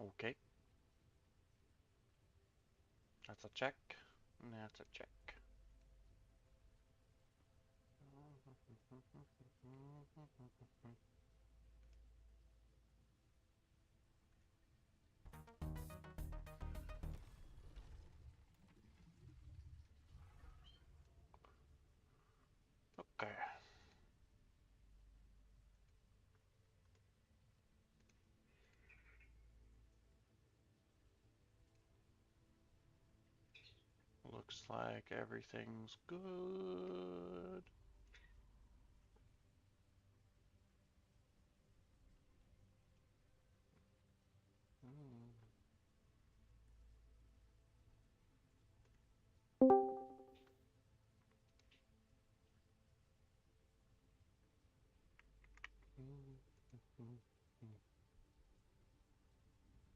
Okay. That's a check. That's a check. Okay. Looks like everything's good.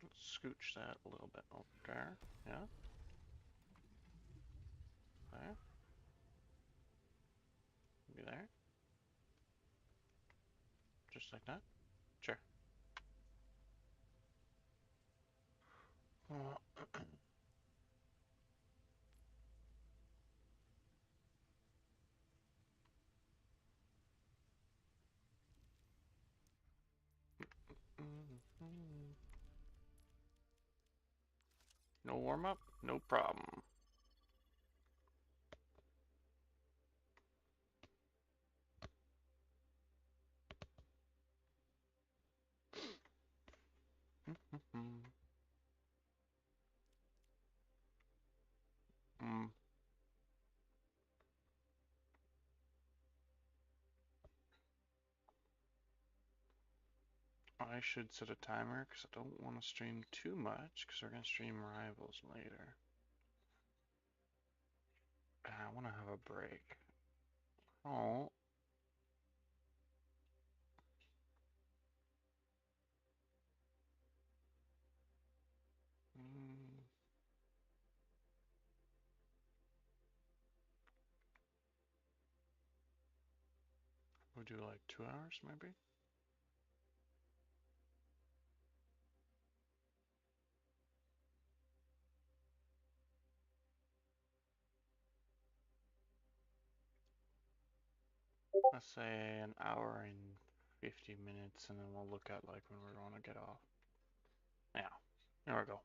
Let's scooch that a little bit over there. Yeah. There. Maybe there. Just like that. Sure. No warm up? No problem. Mm. I should set a timer because I don't want to stream too much because we're going to stream Rivals later. And I want to have a break. Oh. Mm. We'll do like 2 hours maybe? Let's say an hour and 50 minutes and then we'll look at like when we want to get off. Yeah, there we go.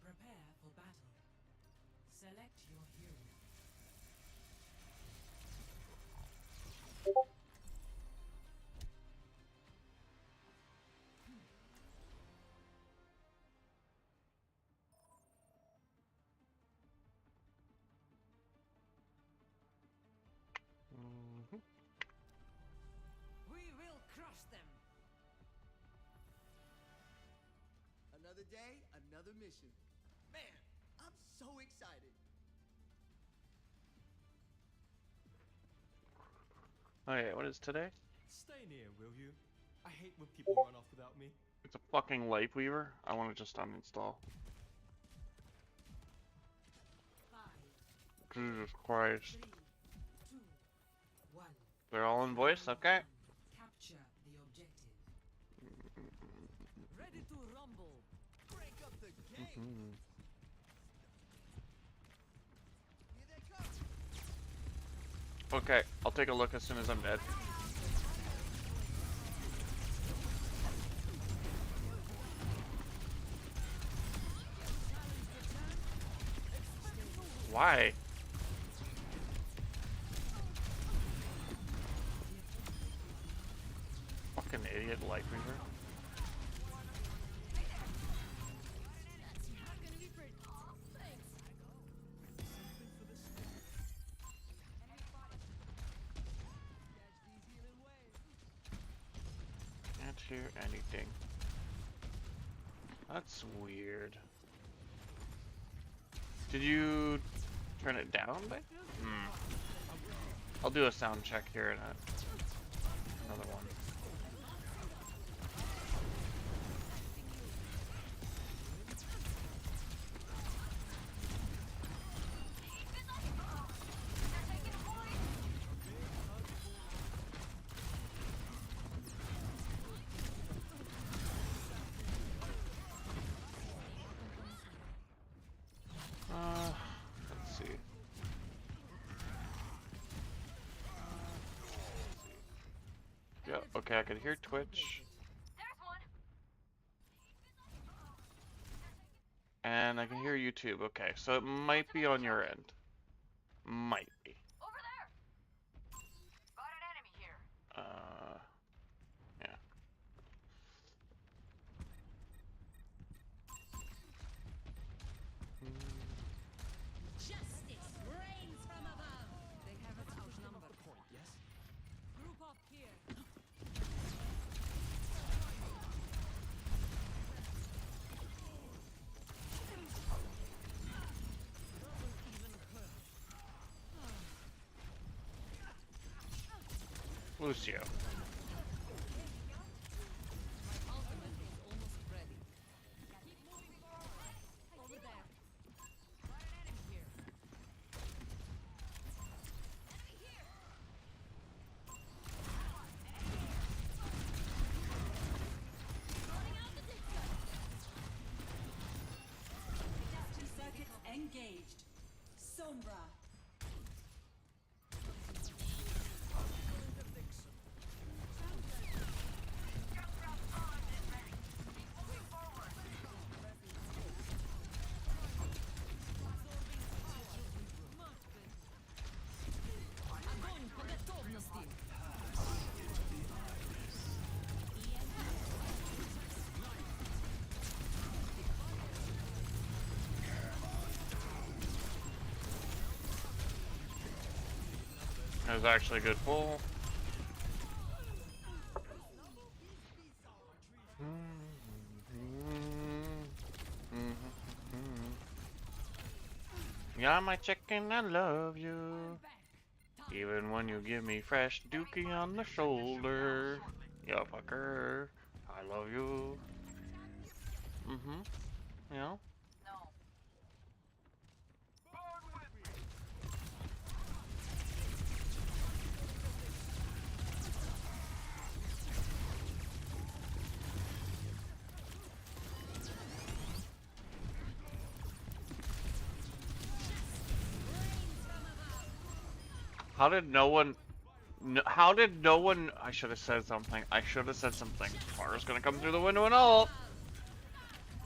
Prepare for battle. Select your hero. Mm-hmm. We will crush them. Another day, another mission. Man, I'm so excited. Okay, what is today? Stay near, will you? I hate when people run off without me. It's a fucking Light Weaver. I want to just uninstall. 5, Jesus Christ. 3, 2, 1. They're all in voice? Okay. Capture the objective. Ready to rumble. Break up the game. Mm-hmm. Here they come. Okay, I'll take a look as soon as I'm dead. Why? Fucking idiot Light Weaver. Can't hear anything. That's weird. Did you turn it down by I'll do a sound check here in another one. Okay, I can hear Twitch. And I can hear YouTube. Okay, so it might be on your end. Might be. Yeah. Justice reigns from above. They have us outnumbered. Point, yes? Group up here. Lucio. My ultimate is almost ready. Keep moving forward. Over there. Got an enemy here. Enemy here. Rolling out the disco. Circuits engaged. Sombra. Огонь по готовности. That was actually a good pull. Yeah, my chicken, I love you. Even when you give me fresh dookie on the shoulder. Yeah, fucker. I love you. You know? How did no one... how did no one... I should have said something. I should have said something. Mara's gonna come through the window and all.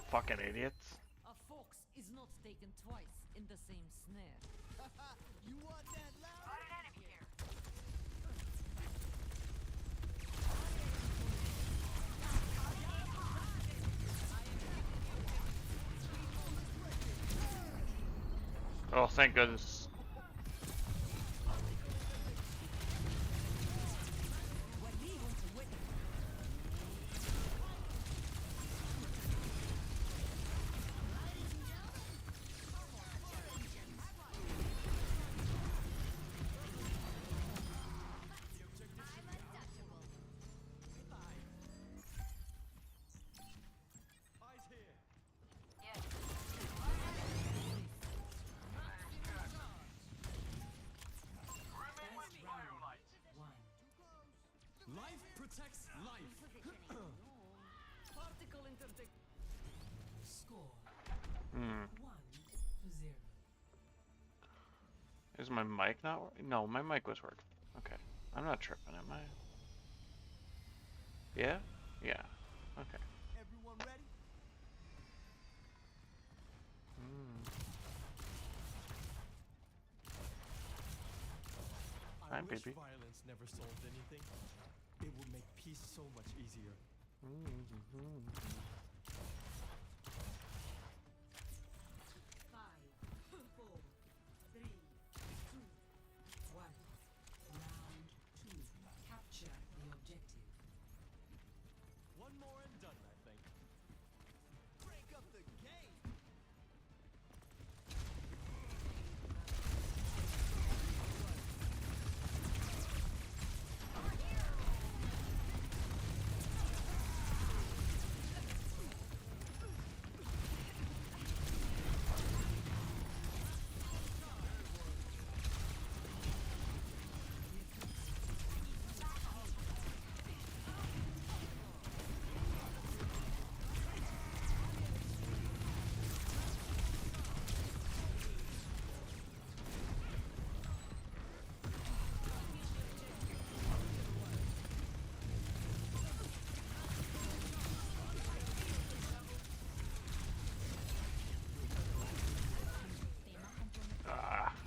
Fucking idiots. A fox is not taken twice in the same snare. You want that loud? Oh, thank goodness. What we want to witness. Eyes here. Life protects life. Particle interdict. Score Hmm. 1-0. Is my mic not working? No, my mic was working. Okay. I'm not tripping, am I? Yeah? Yeah. Okay. Everyone ready? I Hi, wish baby. violence never solved anything. It would make peace so much easier. 5, 4, 3, 2, 1. Round 2. Capture the objective. One more and done, I think. Break up the game.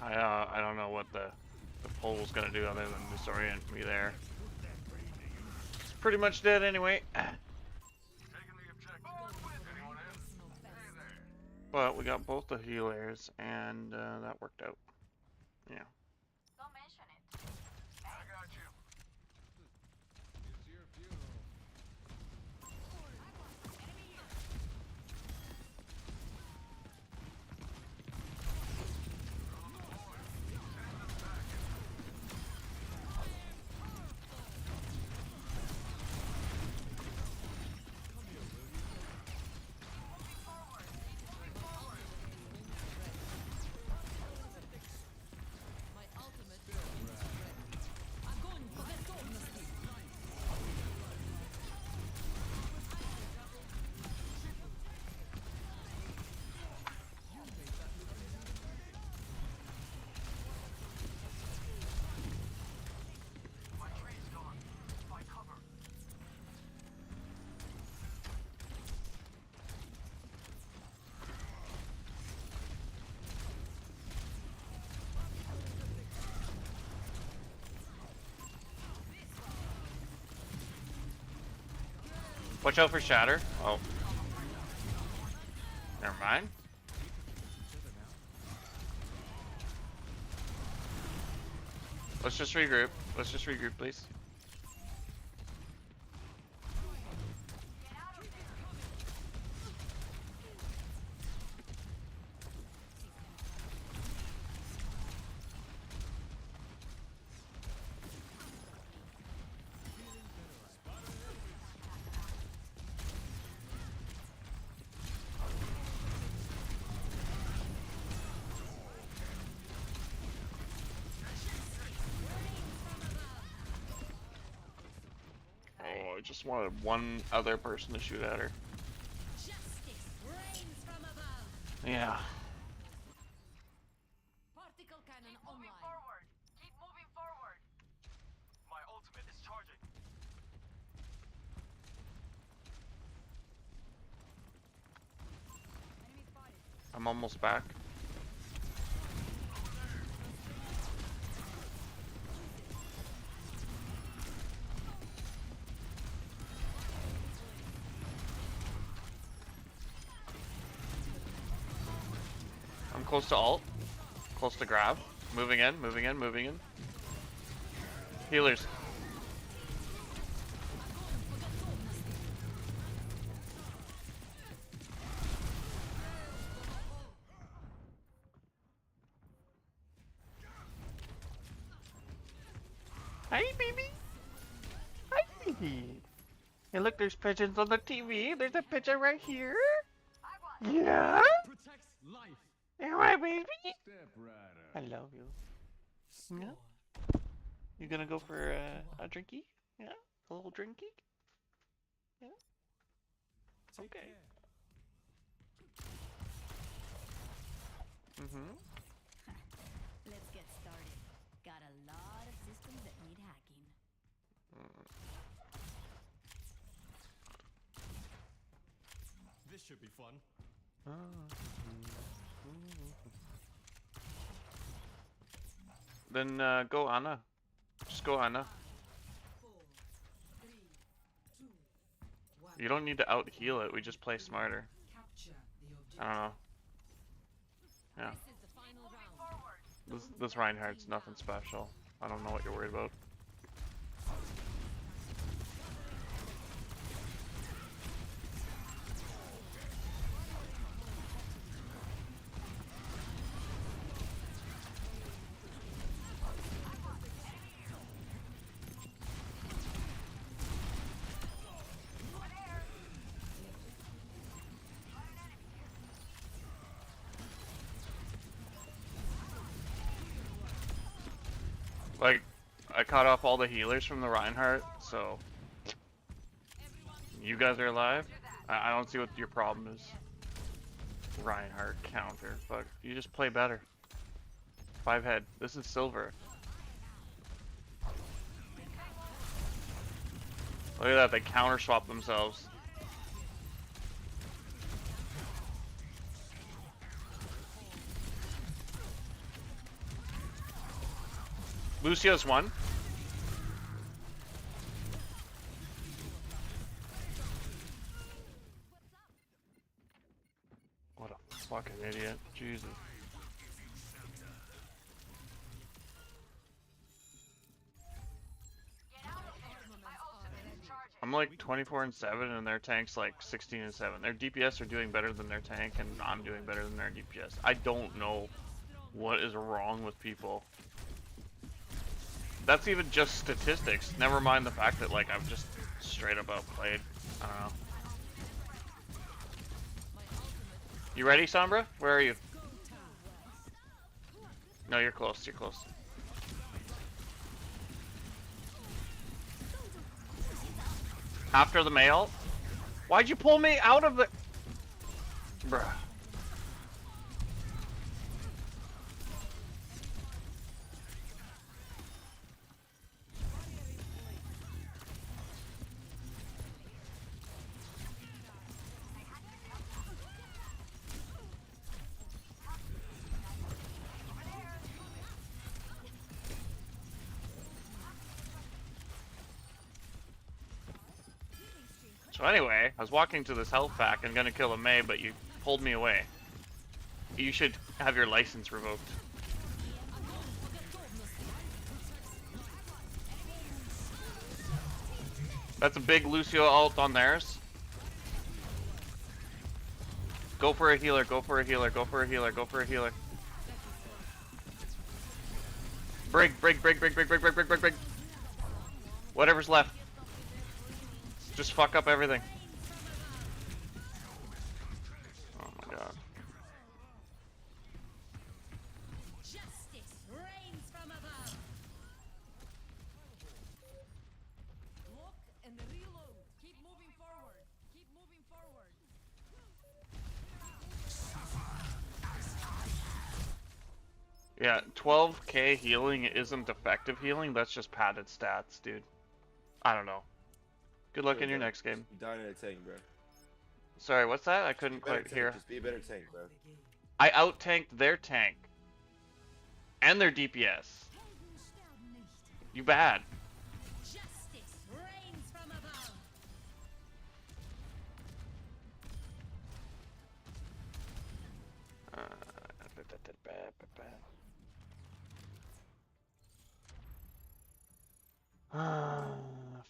I don't know what the pole's gonna do other than disorient me there. It's pretty much dead anyway. But we got both the healers, and that worked out. Yeah. Don't mention it. I got you. It's your funeral. Enemy here. My ultimate is almost ready. I'm going for that dynasty. My train's gone. Find cover. Watch out for Shatter. Oh. Never mind. Let's just regroup. Let's just regroup, please. Oh, I just wanted one other person to shoot at her. Justice reigns from above. Yeah. Particle cannon Moving online. forward. Keep moving forward. My ultimate is charging. Enemy spotted. I'm almost back. I'm close to ult. Close to grab. Moving in, moving in, moving in. Healers. Hi, baby. Hi, baby. Hey, look, there's pigeons on the TV. There's a pigeon right here. Yeah. Protects life. Am I, baby? Step right I up. love you. Yeah. Score. You gonna go for a drinky? Yeah, a little drinky. Yeah. Take Okay. care. Mhm. Let's get started. Got a lot of systems that need hacking. This should be fun. Then go Anna. Just go Anna. 4, 3, 2, 1. You don't need to out heal it. We just play smarter. Capture the I objective. don't know. Yeah. This is the final round. This Reinhardt's nothing special. I don't know what you're worried about. Like, I cut off all the healers from the Reinhardt, so you guys are alive. I don't see what your problem is. Reinhardt counter, but you just play better. 5 head. This is silver. Look at that, they counter swap themselves. Lucio's one. What a fucking idiot. Jesus. I'm like 24-7 and their tank's like 16-7. Their DPS are doing better than their tank and I'm doing better than their DPS. I don't know what is wrong with people. That's even just statistics. Never mind the fact that like I've just straight up outplayed. I don't know. You ready, Sombra? Where are you? No, you're close. You're close. After the mail? Why'd you pull me out of the... Bruh. So anyway, I was walking to this health pack and gonna kill a Mei, but you pulled me away. You should have your license revoked. That's a big Lucio ult on theirs. Go for a healer, go for a healer, go for a healer, go for a healer. Brig, brig, brig, brig, brig, brig, brig, brig, brig, brig. Whatever's left. Just fuck up everything. Oh my god. Justice reigns from above. Look and reload. Keep moving forward. Keep moving forward. Yeah, 12k healing isn't effective healing, that's just padded stats, dude. I don't know. Good luck in your next game. You dying in a tank, bro. Sorry, what's that? I couldn't Better quite tank, hear. Just be a better tank, bro. I out-tanked their tank. And their DPS. You bad. Justice reigns from above.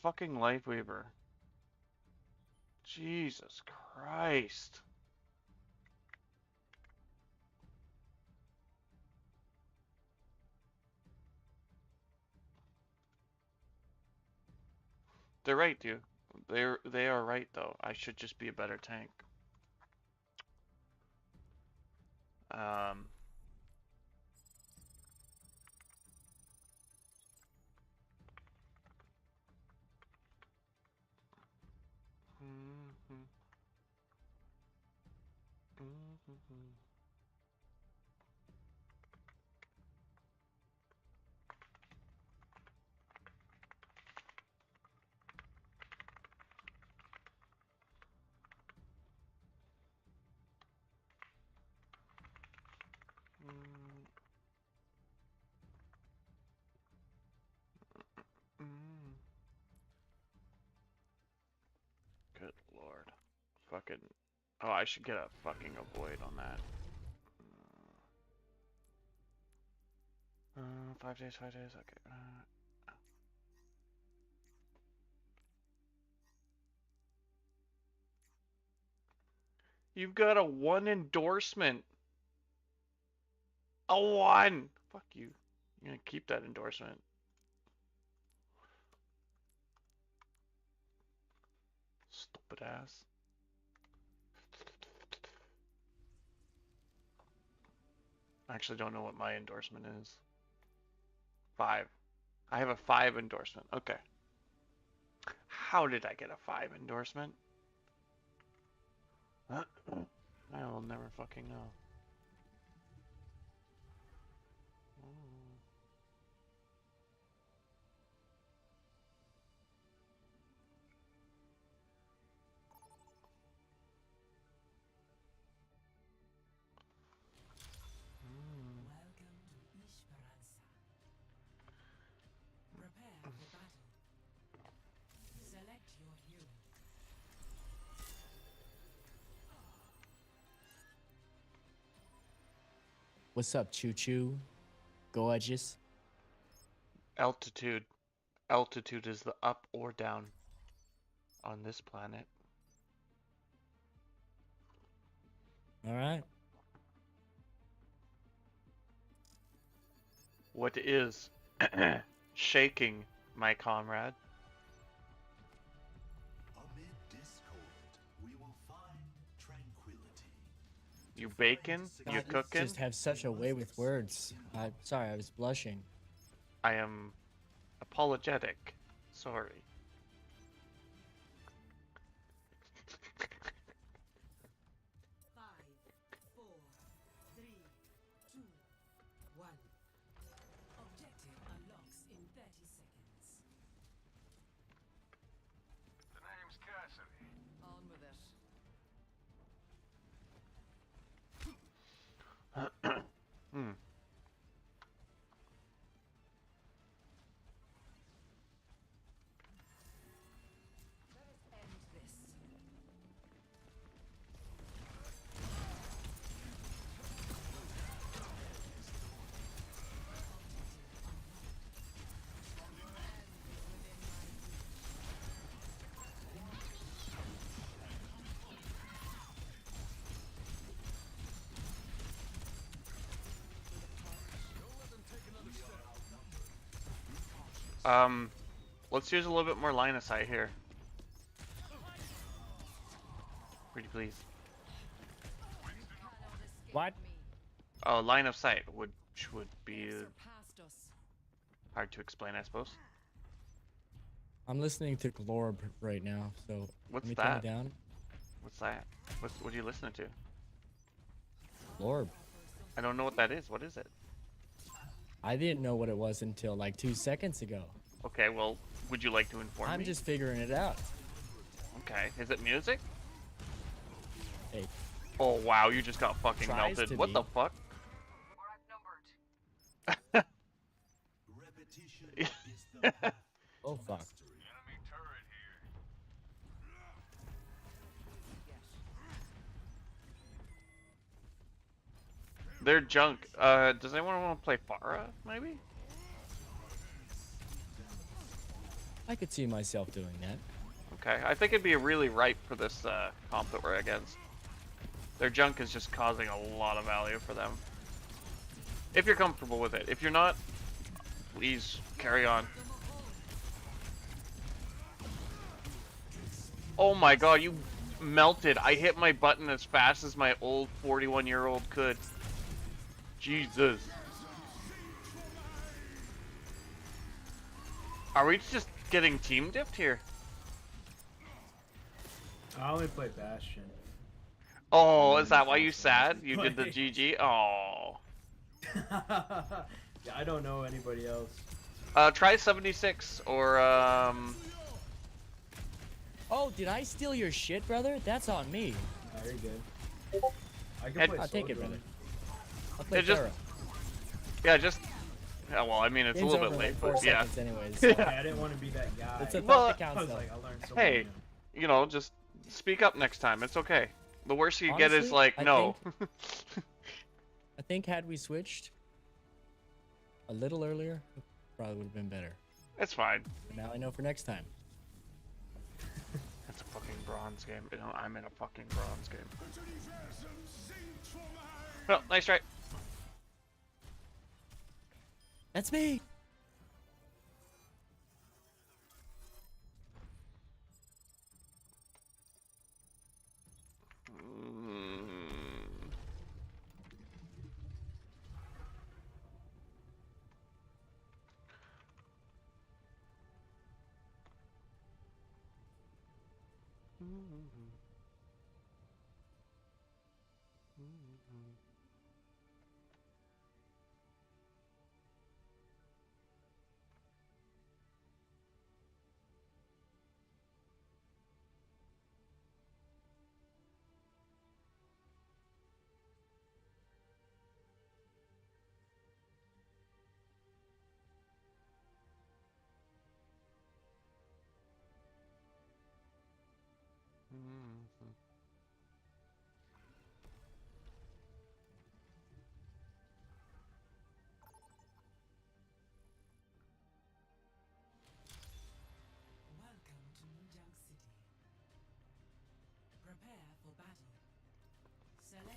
Fucking Lightweaver. Jesus Christ. They're right, dude. They are right though. I should just be a better tank. Um Good lord. Fucking. Oh, I should get a fucking avoid on that. 5 days, 5 days, okay. You've got a 1 endorsement. A 1! Fuck you. You're gonna keep that endorsement. Stupid ass. I actually don't know what my endorsement is. 5. I have a 5 endorsement. Okay. How did I get a 5 endorsement? I will never fucking know. What's up, Choo Choo? Gorgeous. Altitude. Altitude is the up or down on this planet. All right. What is shaking, my comrade? Amid discord, we will find tranquility. You baking? You God, cooking? just have such a way with words. I'm sorry, I was blushing. I am apologetic. Sorry. Five, four, three, two, one. Objective unlocks in 30 seconds. The name's Cassidy. On with it. Hmm. Let us end this. Let's use a little bit more line of sight here. Pretty please. Cannot escape What? me. Oh, line of sight, which would be Surpassed us. hard to explain, I suppose. I'm listening to Glorb right now, so What's let me turn that? it down. What's that? What are you listening to? Glorb. I don't know what that is. What is it? I didn't know what it was until like 2 seconds ago. Okay, well, would you like to inform I'm me? just figuring it out. Okay, is it music? Hey, Oh wow, you just got fucking Tries melted. to What be. the fuck? We're outnumbered. Repetition is the path oh to fuck. mastery. Enemy turret here. They're junk. Does anyone want to play Pharah, maybe? I could see myself doing that. Okay, I think it'd be really ripe for this comp that we're against. Their junk is just causing a lot of value for them. If you're comfortable with it. If you're not, please carry on. Oh my god, you melted. I hit my button as fast as my old 41-year-old could. Jesus. Are we just getting team dipped here? I only play Bastion. Oh, is that why you sad? You did the GG? Oh. Yeah, I don't know anybody else. Try 76 or Oh, did I steal your shit, brother? That's on me. Nah, you're good. I can Ed- play I'll take it, Soldier. brother. I'll play It just- Pharah. yeah, just yeah, well, I mean it's Game's a little over bit in late, like 4 but yeah. seconds anyways. Yeah, So. I didn't want to be that guy. It's a Well, thought that I counts was though. like, I learned so Hey, much. you know, just speak up next time. It's okay. The worst you get is Honestly, like I no. I think had we switched a little earlier, it probably would have been better. It's fine. But now I know for next time. It's a fucking bronze game. You know, I'm in a fucking bronze game. Well, nice try. That's me. Mm-hmm.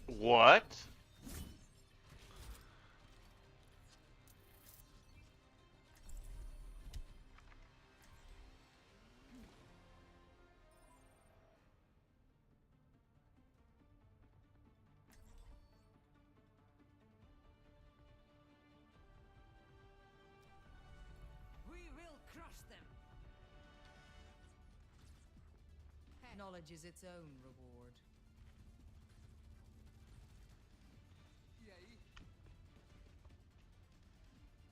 What? We will crush them. Knowledge is its own reward. E aí?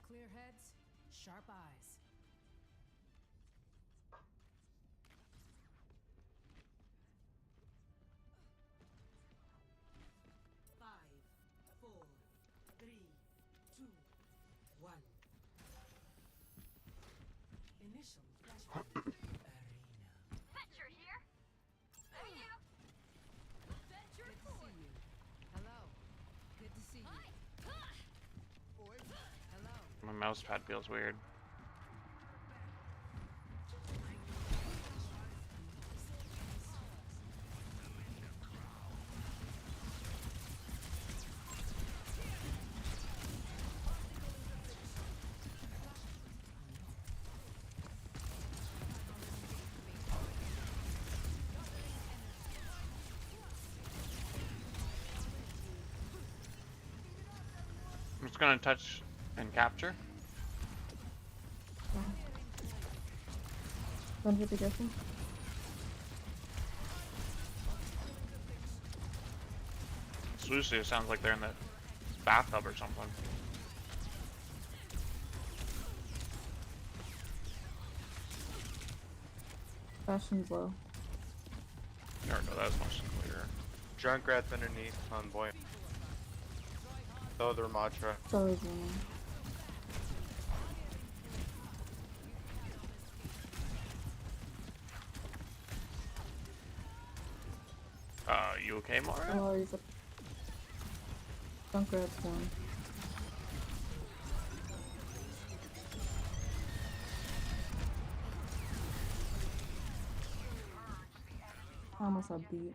Clear heads, sharp eyes. Five, four, three, two, one. Initial flashpoint. Venture here. Hey, you. Venture Good to see you. Hello. Good to see you. Oi. Hello. My mouse pad feels weird. I'm just gonna touch and capture. Don't you be careful? Lucio sounds like they're in the bathtub or something. Bastion's low. There we go, that was much clearer. Junkrat's underneath on boy. So the Ramatra. So is one. You okay, Mara? Oh, he's a Junkrat's one. I almost had beat.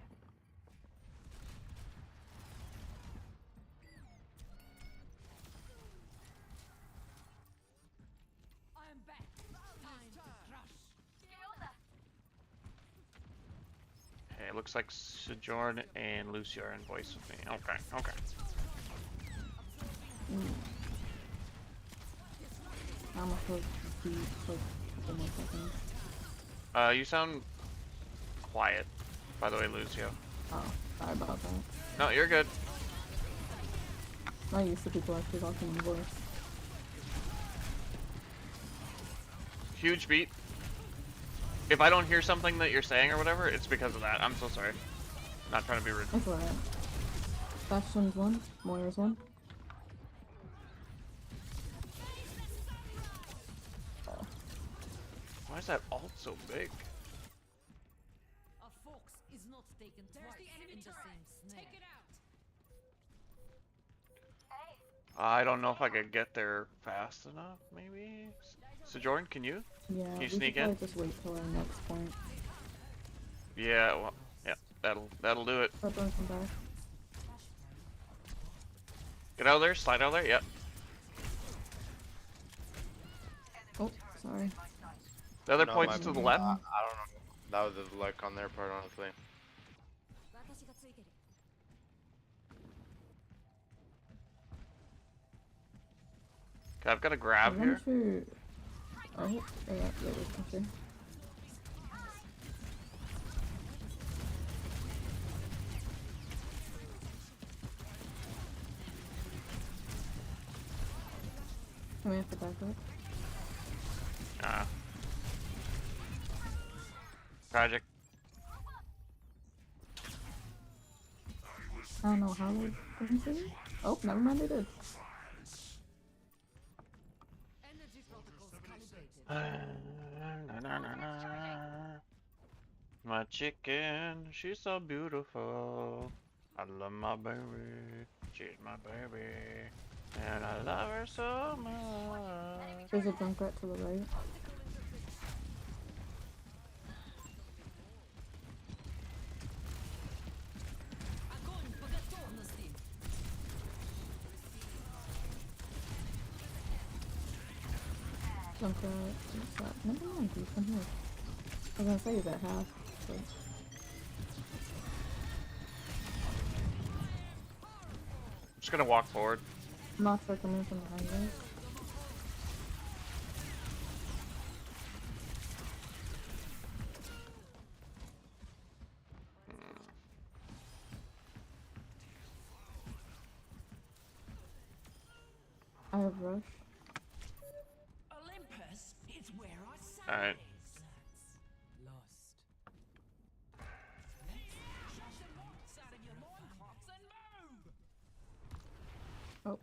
I am back. Time to crush. Hey, it looks like Sojourn and Lucio are in voice with me. Okay, okay. I almost had beat for a couple more seconds. You sound quiet, by the way, Lucio. Oh, sorry about that. No, you're good. I'm not used to people actually talking in voice. Huge beat. If I don't hear something that you're saying or whatever, it's because of that. I'm so sorry. Not trying to be rude. That's alright. Bastion's one, Moira's one. Why is that ult so big? A fox is not taken twice in the same snare. Take it out. I don't know if I could get there fast enough, maybe? Sojourn, can you? Yeah, Can you we should sneak probably in? just wait till our next point. Yeah, well, yeah, that'll do it. Let them come back. Get out of there, slide out of there, yep. Oh, sorry. The other No, point's my- to the left. I don't know. That was the luck on their part, honestly. Okay, I've got a grab I'm here. sure. Oh, yeah, there's pressure. Can we have to back up? Tragic. I don't know how they didn't see me. Oh, never mind, they did. Energy protocols calibrated. My chicken, she's so beautiful. I love my baby. She's my baby. And I love her so much. There's a Junkrat to the right. Junkrat, what's that? Never mind, you come here. I was gonna say you got half, but Just gonna walk forward. Mothra coming from behind us. I have rush. Olympus is where I say Alright. Lost. Let's shut the lights out of your loincloths and move! Oh.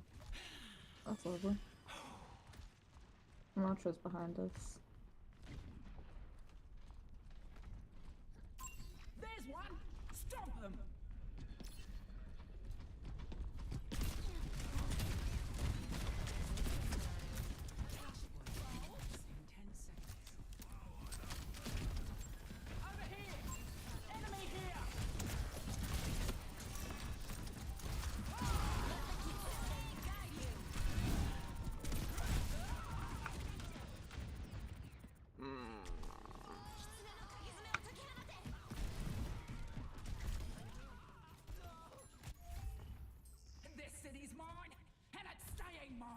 That's lovely. Mothra's behind us. There's one! Stop him! Over here! Enemy here! This city's mine, and it's staying mine!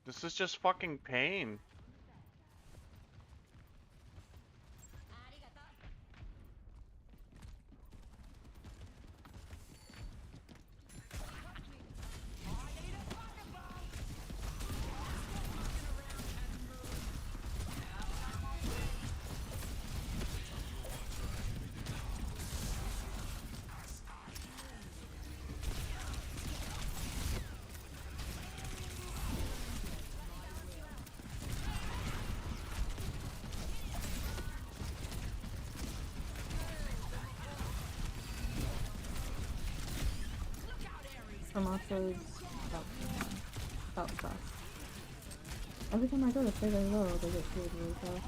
This is just fucking pain. Mothra's out fast. Every time I go to play their low, they get killed really fast.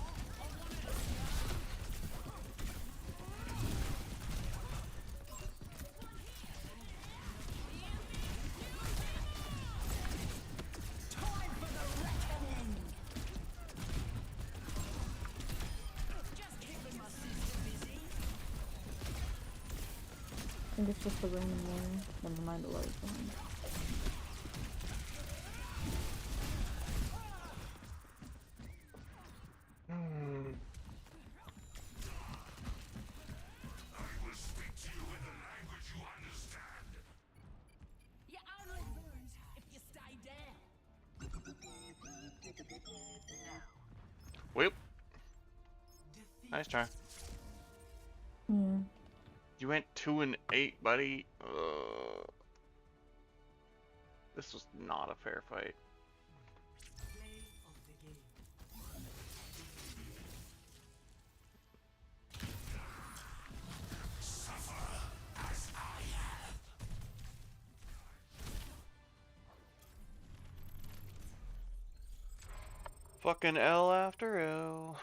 I think it's just the rain and rain. Never mind the light behind. You only lose if you stay down. Whoop. Nice try. Yeah. You went 2 and 8, buddy. This was not a fair fight. Play of the game. Fucking L after L.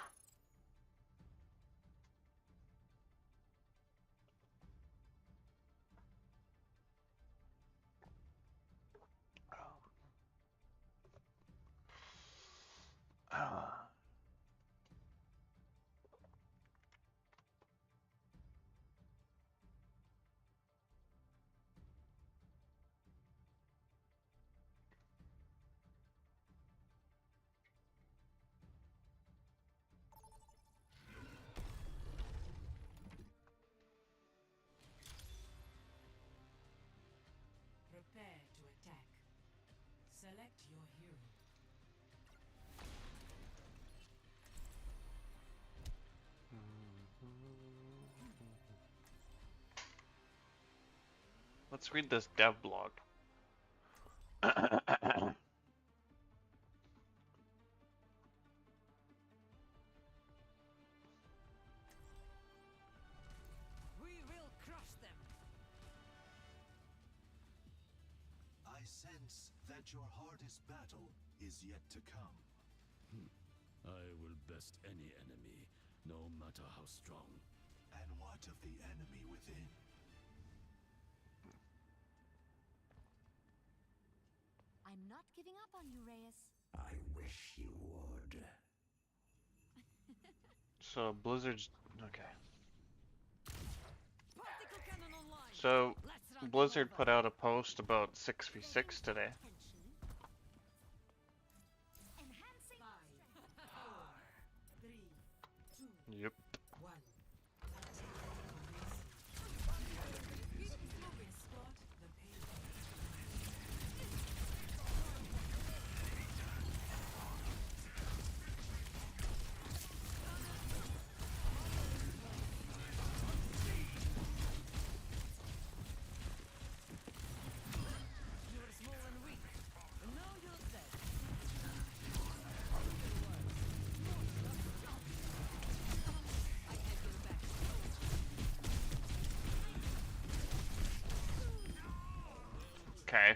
Prepare to attack. Select your hero. Let's read this dev blog. We will crush them. I sense that your hardest battle is yet to come. I will best any enemy, no matter how strong. And what of the enemy within? not giving up on you, Reyes. I wish you would. So Blizzard's okay. Particle cannon online. So Let's run them Blizzard over. put out a post about 6v6 today. Enhancing. 5, 4, 3, 2, Yep. 1. Start the payload. You were small and weak, and now you're dead. I have your back. Okay.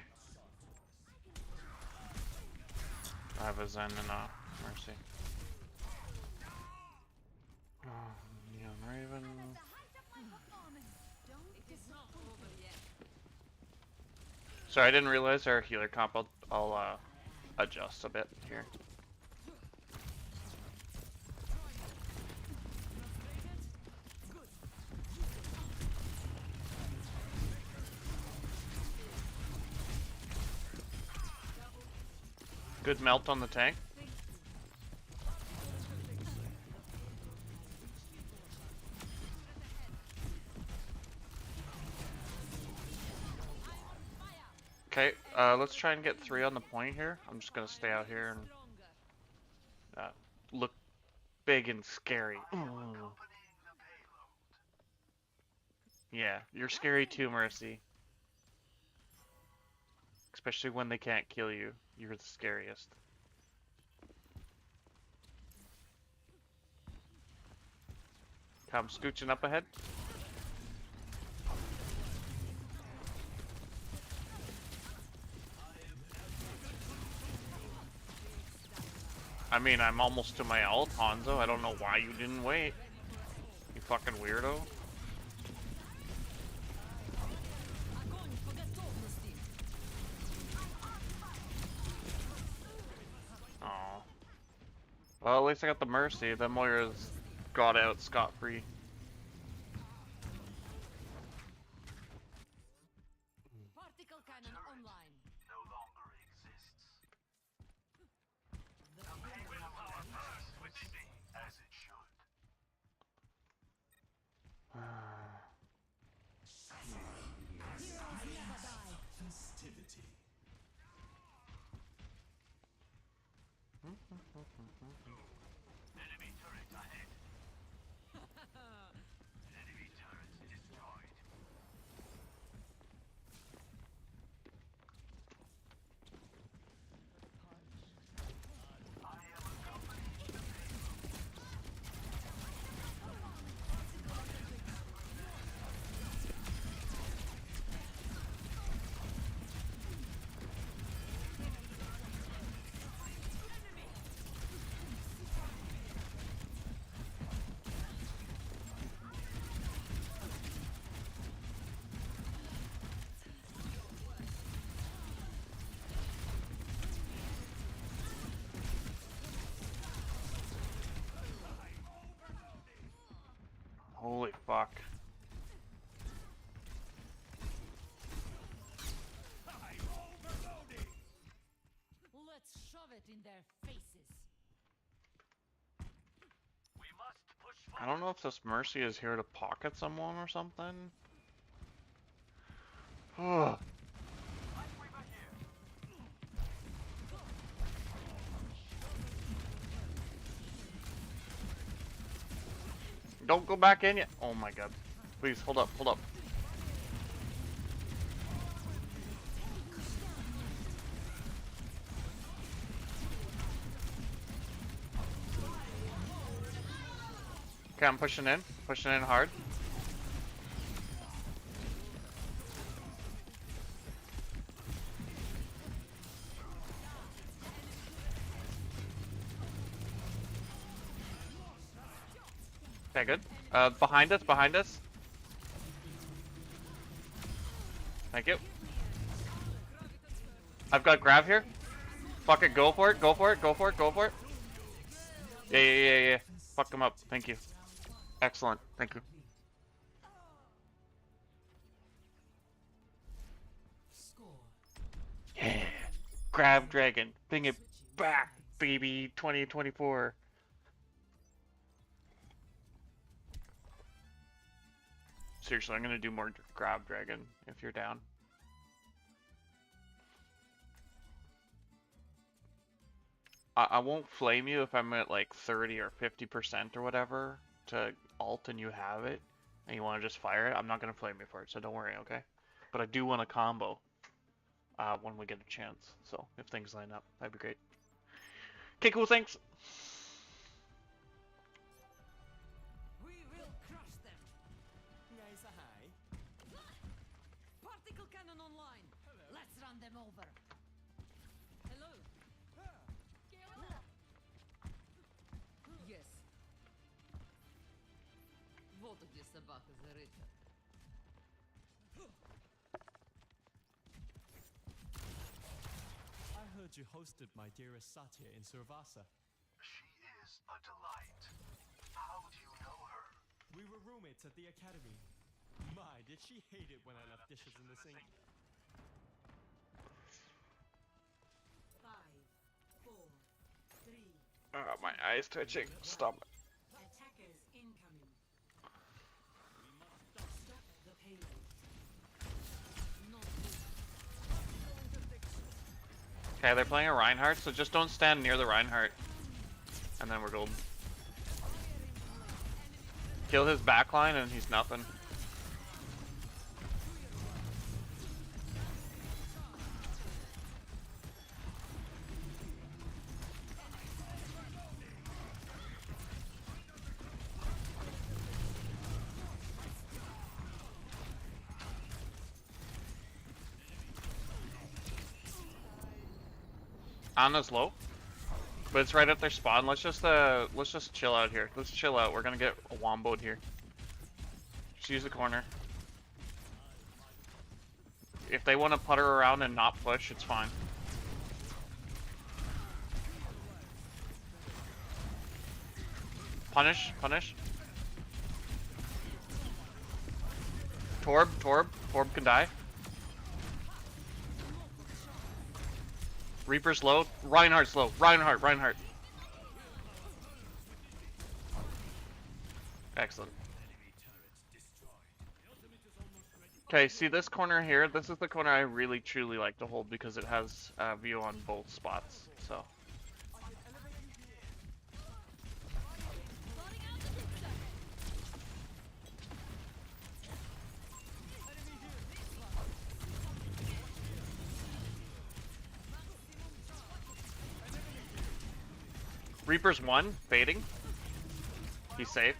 I have a Zen and a Mercy. Oh, Neon Raven. The height of my performance. Don't disappoint me. Sorry, I didn't realize our healer comp. I'll adjust a bit here. Good melt on the tank. Okay, let's try and get 3 on the point here. I'm just gonna stay out here and look big and scary. Ooh. Yeah, you're scary too, Mercy. Especially when they can't kill you. You're the scariest. Come scooching up ahead. I mean, I'm almost to my ult, Hanzo. I don't know why you didn't wait. You fucking weirdo. Aw. Well, at least I got the Mercy. The Moira's got out scot-free. Particle cannon online. No longer exists. The willpower bursts within me, as it should. Festivity. Enemy turret ahead. Enemy turret destroyed. I am accompanying the Holy fuck. Let's shove it in their faces. We must push forward. I don't know if this Mercy is here to pocket someone or something. Ugh. Don't go back in yet. Oh my god. Please, hold up, hold up. Okay, I'm pushing in hard. Okay, good. Behind us, behind us. Thank you. I've got grab here. Fuck it, go for it, go for it, go for it, go for it. Yeah. Fuck him up. Thank you. Excellent. Thank you. Yeah. Grab dragon. Bring it back, baby. 2024. Seriously, I'm gonna do more grab dragon if you're down. I won't flame you if I'm at like 30 or 50% or whatever to alt and you have it and you want to just fire it. I'm not gonna flame you for it, so don't worry, okay? But I do want a combo when we get a chance. So if things line up, that'd be great. Okay, cool. Thanks. We will crush them. Particle cannon online. Let's run them over. Hello. Yes. Вот где собака зарыта. I heard you hosted my dearest Satya in Survasa. She is a delight. How do you know her? We were roommates at the academy. My, did she hate it when I left dishes in the sink. 5, 4, 3. My eyes twitching. Stop. Attackers incoming. Stop the payload. Okay, they're playing a Reinhardt, so just don't stand near the Reinhardt. And then we're golden. Kill his backline and he's nothing. Anna's low, but it's right at their spawn. Let's just chill out here. Let's chill out. We're gonna get a womboed here. Just use the corner. If they want to putter around and not push, it's fine. Punish. Torb can die. Reaper's low. Reinhardt's low. Reinhardt. Excellent. Okay, see this corner here? This is the corner I really truly like to hold because it has view on both spots. So. Reaper's 1, fading. He's safe.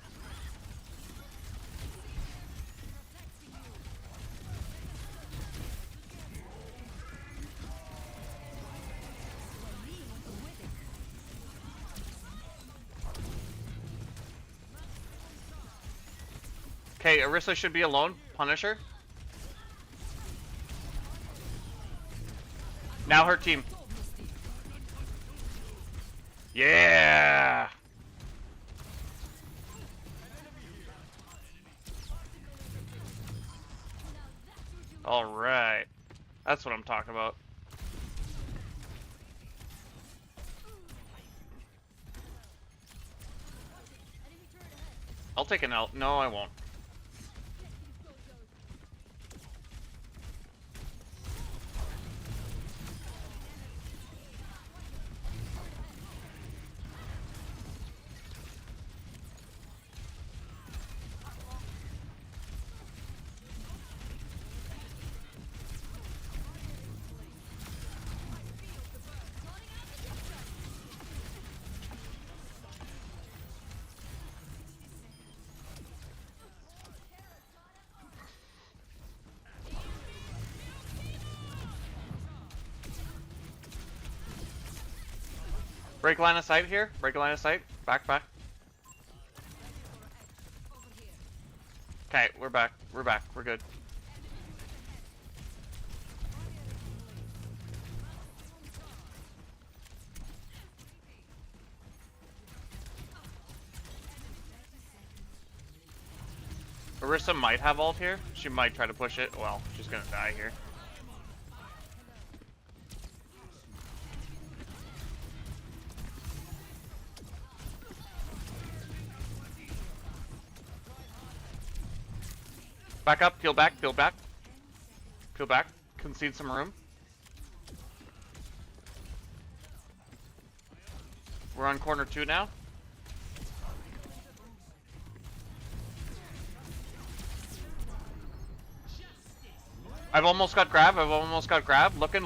Okay, Orisa should be alone. Punisher. Now her team. Yeah! Alright. That's what I'm talking about. I'll take an L. No, I won't. Break line of sight here. Break line of sight. Back. Okay, we're back. We're good. Orisa might have ult here. She might try to push it. Well, she's gonna die here. Back up, peel back, peel back. Peel back, concede some room. We're on corner 2 now. I've almost got grab, I've almost got grab. Looking.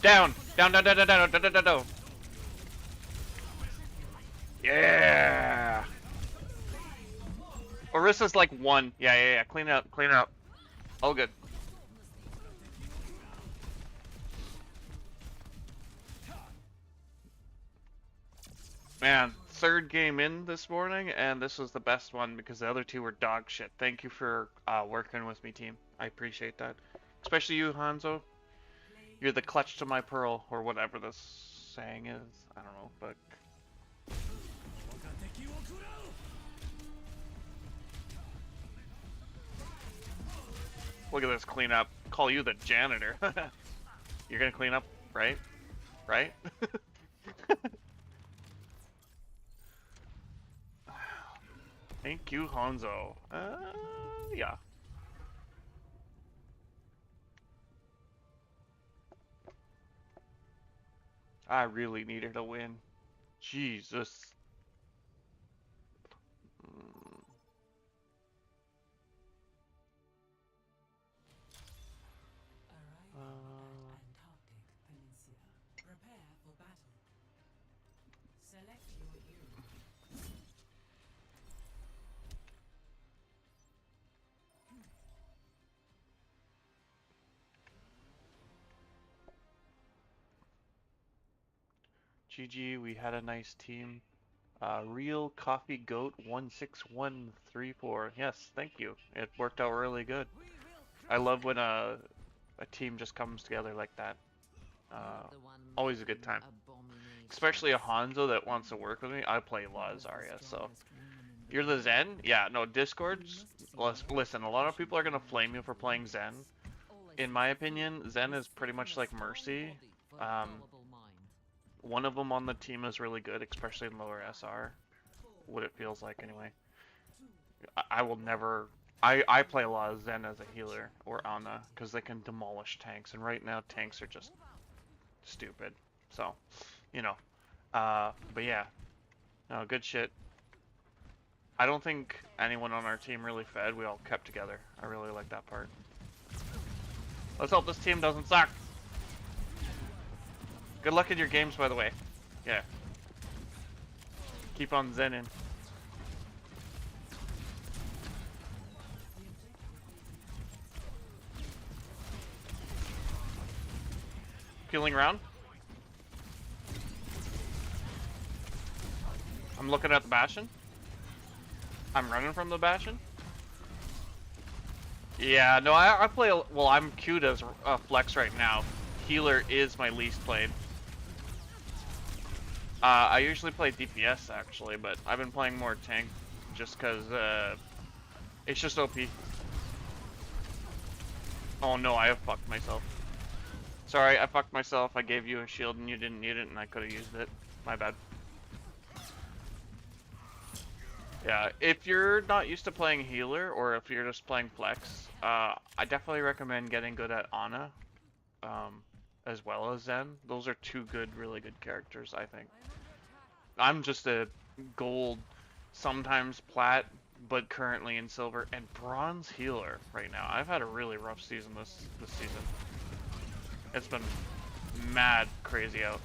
Down, down. Yeah! Orisa's like 1. Yeah. Clean it up. All good. Man, 3rd game in this morning, and this was the best one because the other 2 were dog shit. Thank you for working with me, team. I appreciate that. Especially you, Hanzo. You're the clutch to my pearl, or whatever this saying is. I don't know, but... Look at this cleanup. Call you the janitor. You're gonna clean up, right? Right? Thank you, Hanzo. Yeah. I really needed a win. Jesus. Prepare for battle. Select your hero. GG, we had a nice team. Real Coffee Goat 16134. Yes, thank you. It worked out really good. I love when a team just comes together like that. Always a good time. Especially a Hanzo that wants to work with me. I play a lot of Zarya, so. You're the Zen? Yeah, no, Discords. Listen, a lot of people are gonna flame you for playing Zen. In my opinion, Zen is pretty much like Mercy. One of them on the team is really good, especially in lower SR. What it feels like, anyway. I will never... I play a lot of Zen as a healer, or Ana, because they can demolish tanks, and right now tanks are just stupid. So, you know. But yeah. No, good shit. I don't think anyone on our team really fed. We all kept together. I really like that part. Let's hope this team doesn't suck. Good luck in your games, by the way. Yeah. Keep on zenning. Peeling around. I'm looking at the Bastion. I'm running from the Bastion. Yeah, no, I play... Well, I'm queued as Flex right now. Healer is my least played. I usually play DPS, actually, but I've been playing more tank just because it's just OP. Oh no, I have fucked myself. Sorry, I fucked myself. I gave you a shield and you didn't need it, and I could have used it. My bad. Yeah, if you're not used to playing healer, or if you're just playing flex, I definitely recommend getting good at Ana, as well as Zen. Those are two good, really good characters, I think. I'm just a gold, sometimes plat, but currently in silver, and bronze healer right now. I've had a really rough season this season. It's been mad crazy out.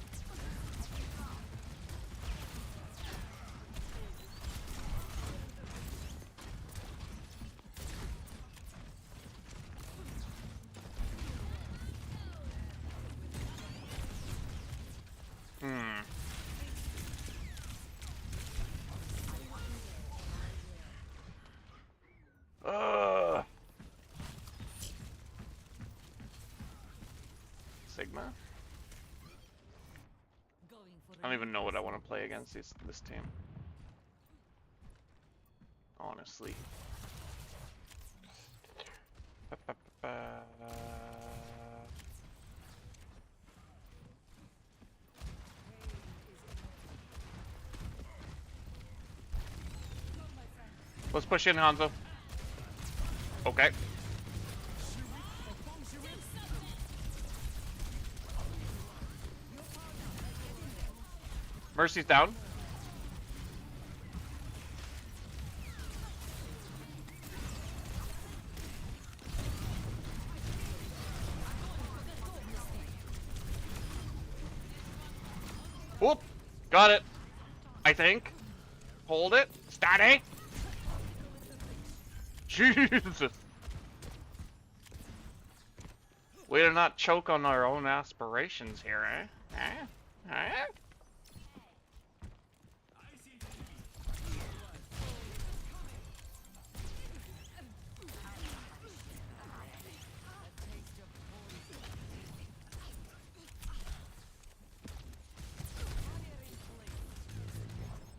Sigma? I don't even know what I want to play against this team. Oh honestly. Let's push in, Hanzo. Okay. Mercy's down. Whoop! Got it. I think. Hold it. Steady. Jesus. Way to not choke on our own aspirations here, eh? Eh?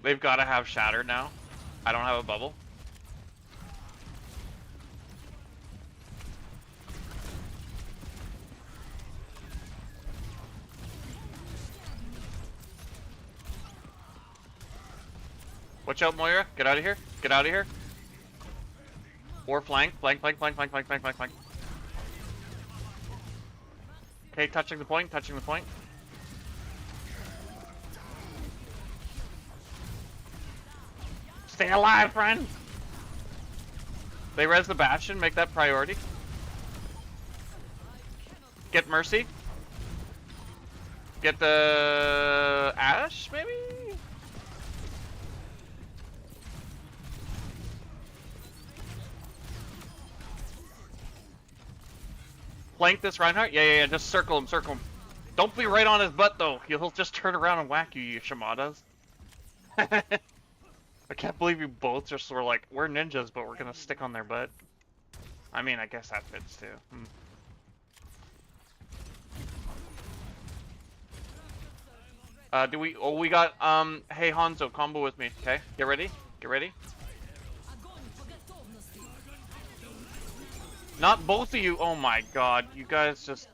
They've got to have Shatter now. I don't have a bubble. Watch out, Moira. Get out of here. Get out of here. Or flank. Flank. Okay, touching the point. Stay alive, friend! They res the Bastion, make that priority. Get Mercy. Get the Ashe, maybe? Flank this Reinhardt? Yeah, just circle him. Don't be right on his butt, though. He'll just turn around and whack you, you Shamadas. I can't believe you both just were like, we're ninjas, but we're gonna stick on their butt. I mean, I guess that fits, too. we got, hey Hanzo, combo with me, okay? Get ready. Not both of you. Oh my god, you guys just.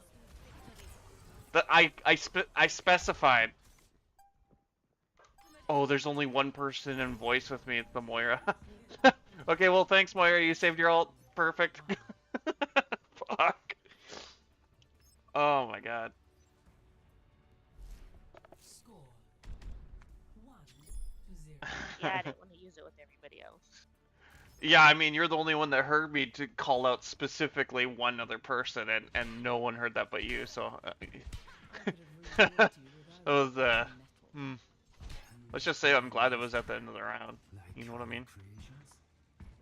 I specified. Oh, there's only one person in voice with me. It's the Moira. Okay, well thanks Moira. You saved your ult. Perfect. Fuck. Oh my god. Score 1-0. Yeah, I didn't want to use it with everybody else. Yeah, I mean, you're the only one that heard me to call out specifically one other person, and no one heard that but you, so... it was, Let's just say I'm glad it was at the end of the round. You know what I mean?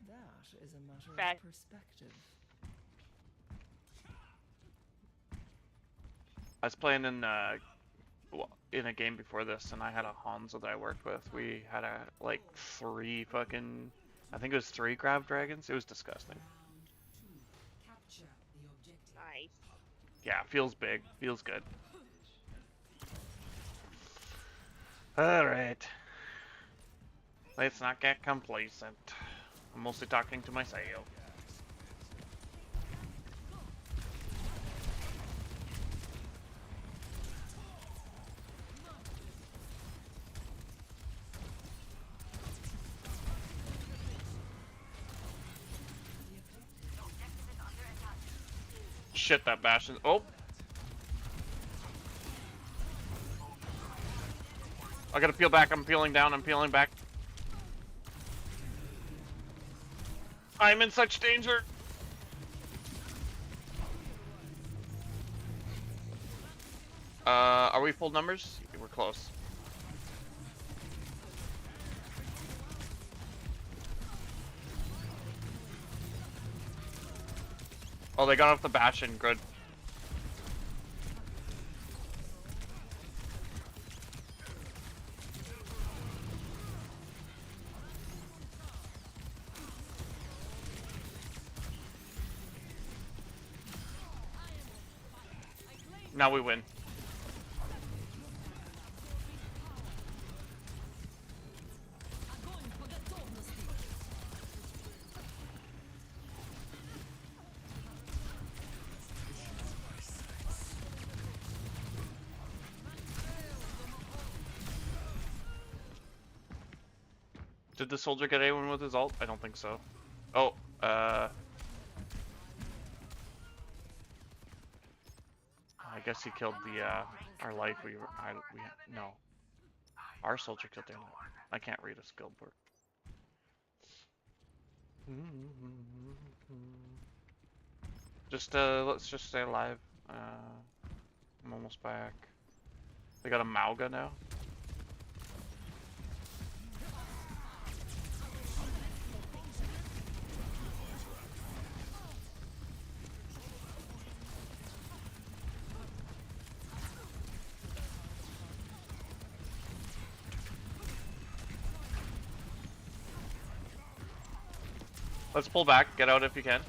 That is a matter Fact. of perspective. I was playing in a game before this, and I had a Hanzo that I worked with. We had like 3 fucking... I think it was 3 grab dragons. It was disgusting. Nice. Yeah, feels big. Feels good. Alright. Let's not get complacent. I'm mostly talking to myself. Shit, that Bastion. Oh! I gotta peel back. I'm peeling down. I'm peeling back. I'm in such danger. Are we full numbers? We're close. Oh, they got off the Bastion. Good. Now we win. Did the soldier get anyone with his ult? I don't think so. Oh, I guess he killed the our life. No, our soldier killed him. I can't read a skill board. Just let's just stay alive. I'm almost back. They got a Mauga now. Let's pull back. Get out if you can.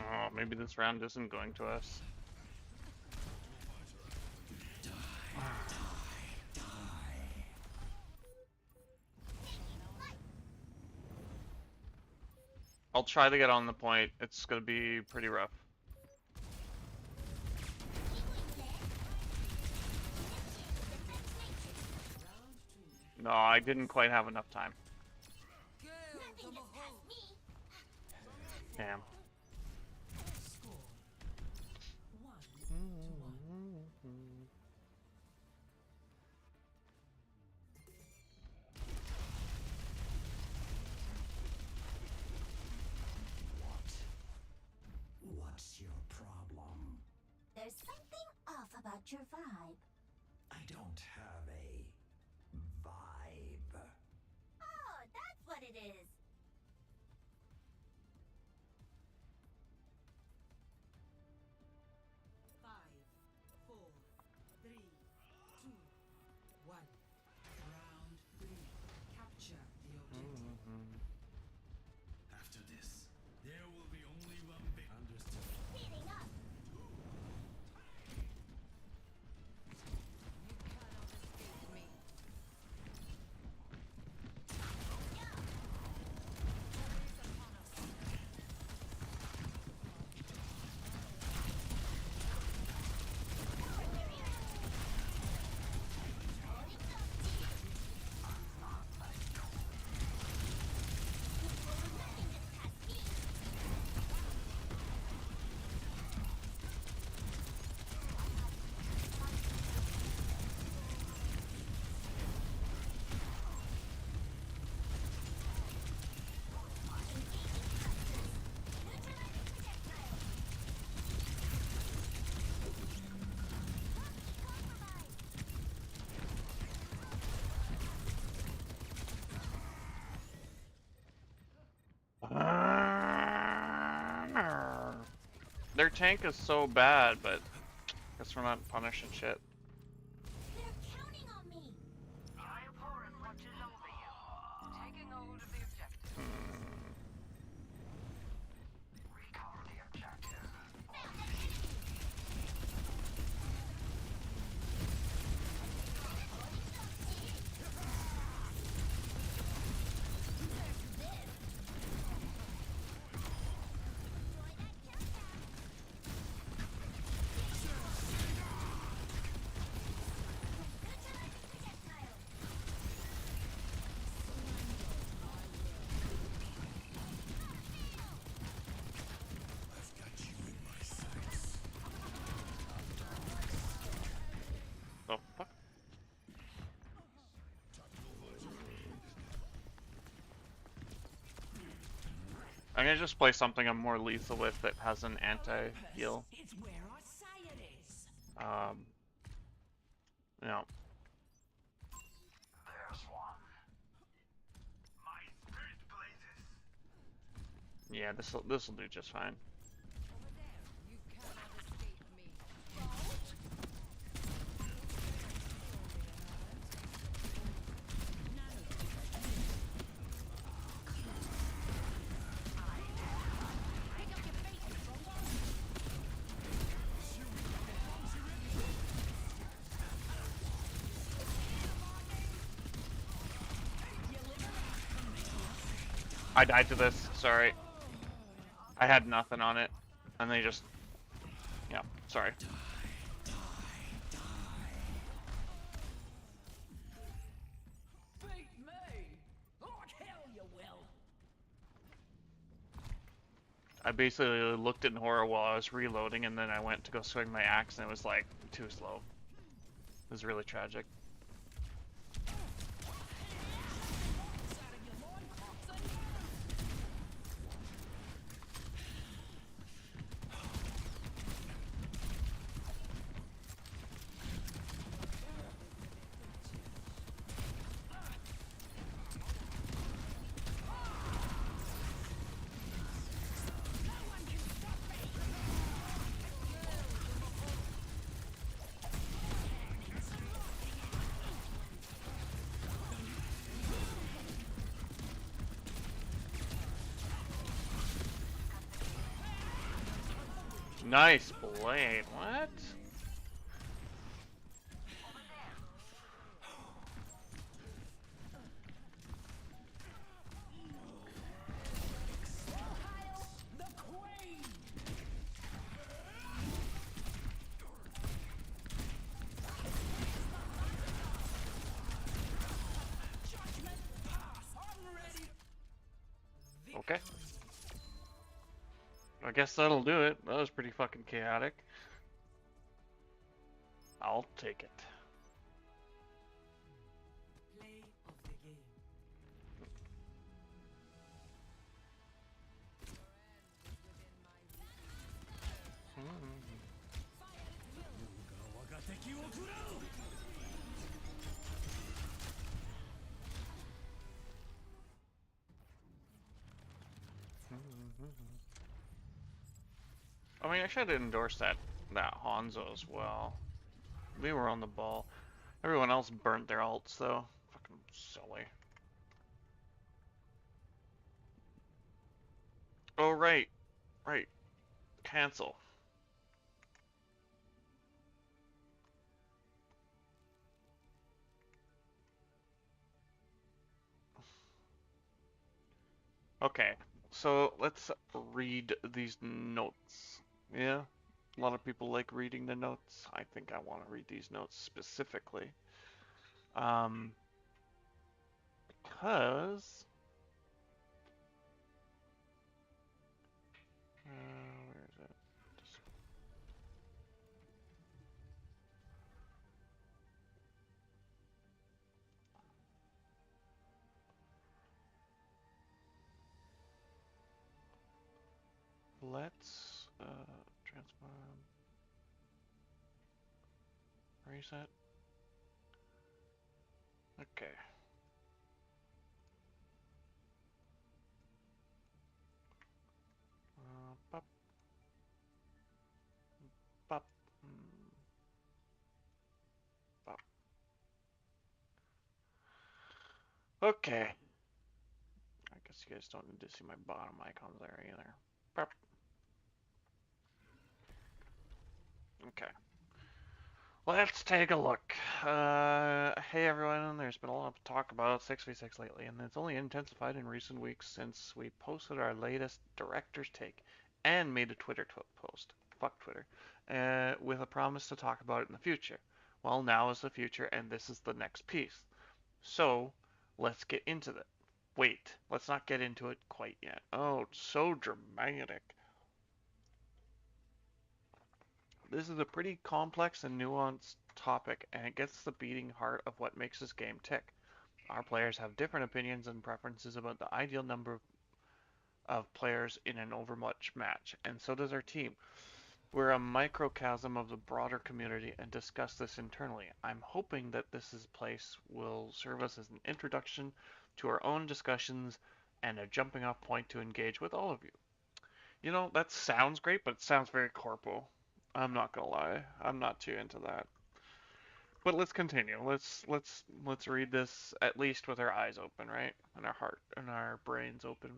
Oh, maybe this round isn't going to us. I'll try to get on the point. It's gonna be pretty rough. No, I didn't quite have enough time. Damn. What's your problem? There's something off about your vibe. I don't have a vibe. Oh, that's what it is. After this, there will be only one big understood. Speeding up. Their tank is so bad, but I guess we're not punishing shit. They're counting on me. My opponent watches over you. Taking hold of the objective. Recall the objective. I'm gonna just play something I'm more lethal with that has an anti-heal. It's where I say it is. You know. There's one. My spirit blazes. Yeah, this'll do just fine. Over there. You cannot escape me. Pick up your feet, you trogger. I died to this. Sorry. I had nothing on it, and they just. Yeah. Sorry. Beat me. Like hell you will. I basically looked in horror while I was reloading, and then I went to go swing my axe, and it was like too slow. It was really tragic. Nice blade. What? The queen. Judgment pass. I'm ready. Okay. I guess that'll do it. That was pretty fucking chaotic. I'll take it. Play of the game. I mean, I should endorse that Hanzo as well. We were on the ball. Everyone else burnt their ults though. Fucking silly. Oh right, right. Cancel. Okay, so let's read these notes. Yeah, a lot of people like reading the notes. I think I want to read these notes specifically. Because where is it? Let's transform, reset. Okay. Pop, pop, pop. Okay. I guess you guys don't need to see my bottom icons there either. Pop. Okay. Let's take a look. Hey everyone, there's been a lot of talk about 6v6 lately, and it's only intensified in recent weeks since we posted our latest director's take and made a Twitter post. Fuck Twitter. With a promise to talk about it in the future. Well, now is the future, and this is the next piece. So, let's get into it. Wait, let's not get into it quite yet. Oh, it's so dramatic. This is a pretty complex and nuanced topic, and it gets the beating heart of what makes this game tick. Our players have different opinions and preferences about the ideal number of players in an Overwatch match, and so does our team. We're a microcosm of the broader community and discuss this internally. I'm hoping that place will serve us as an introduction to our own discussions and a jumping off point to engage with all of you. You know, that sounds great, but it sounds very corporal. I'm not gonna lie. I'm not too into that. But let's continue. Let's read this at least with our eyes open, right? And our heart and our brains open.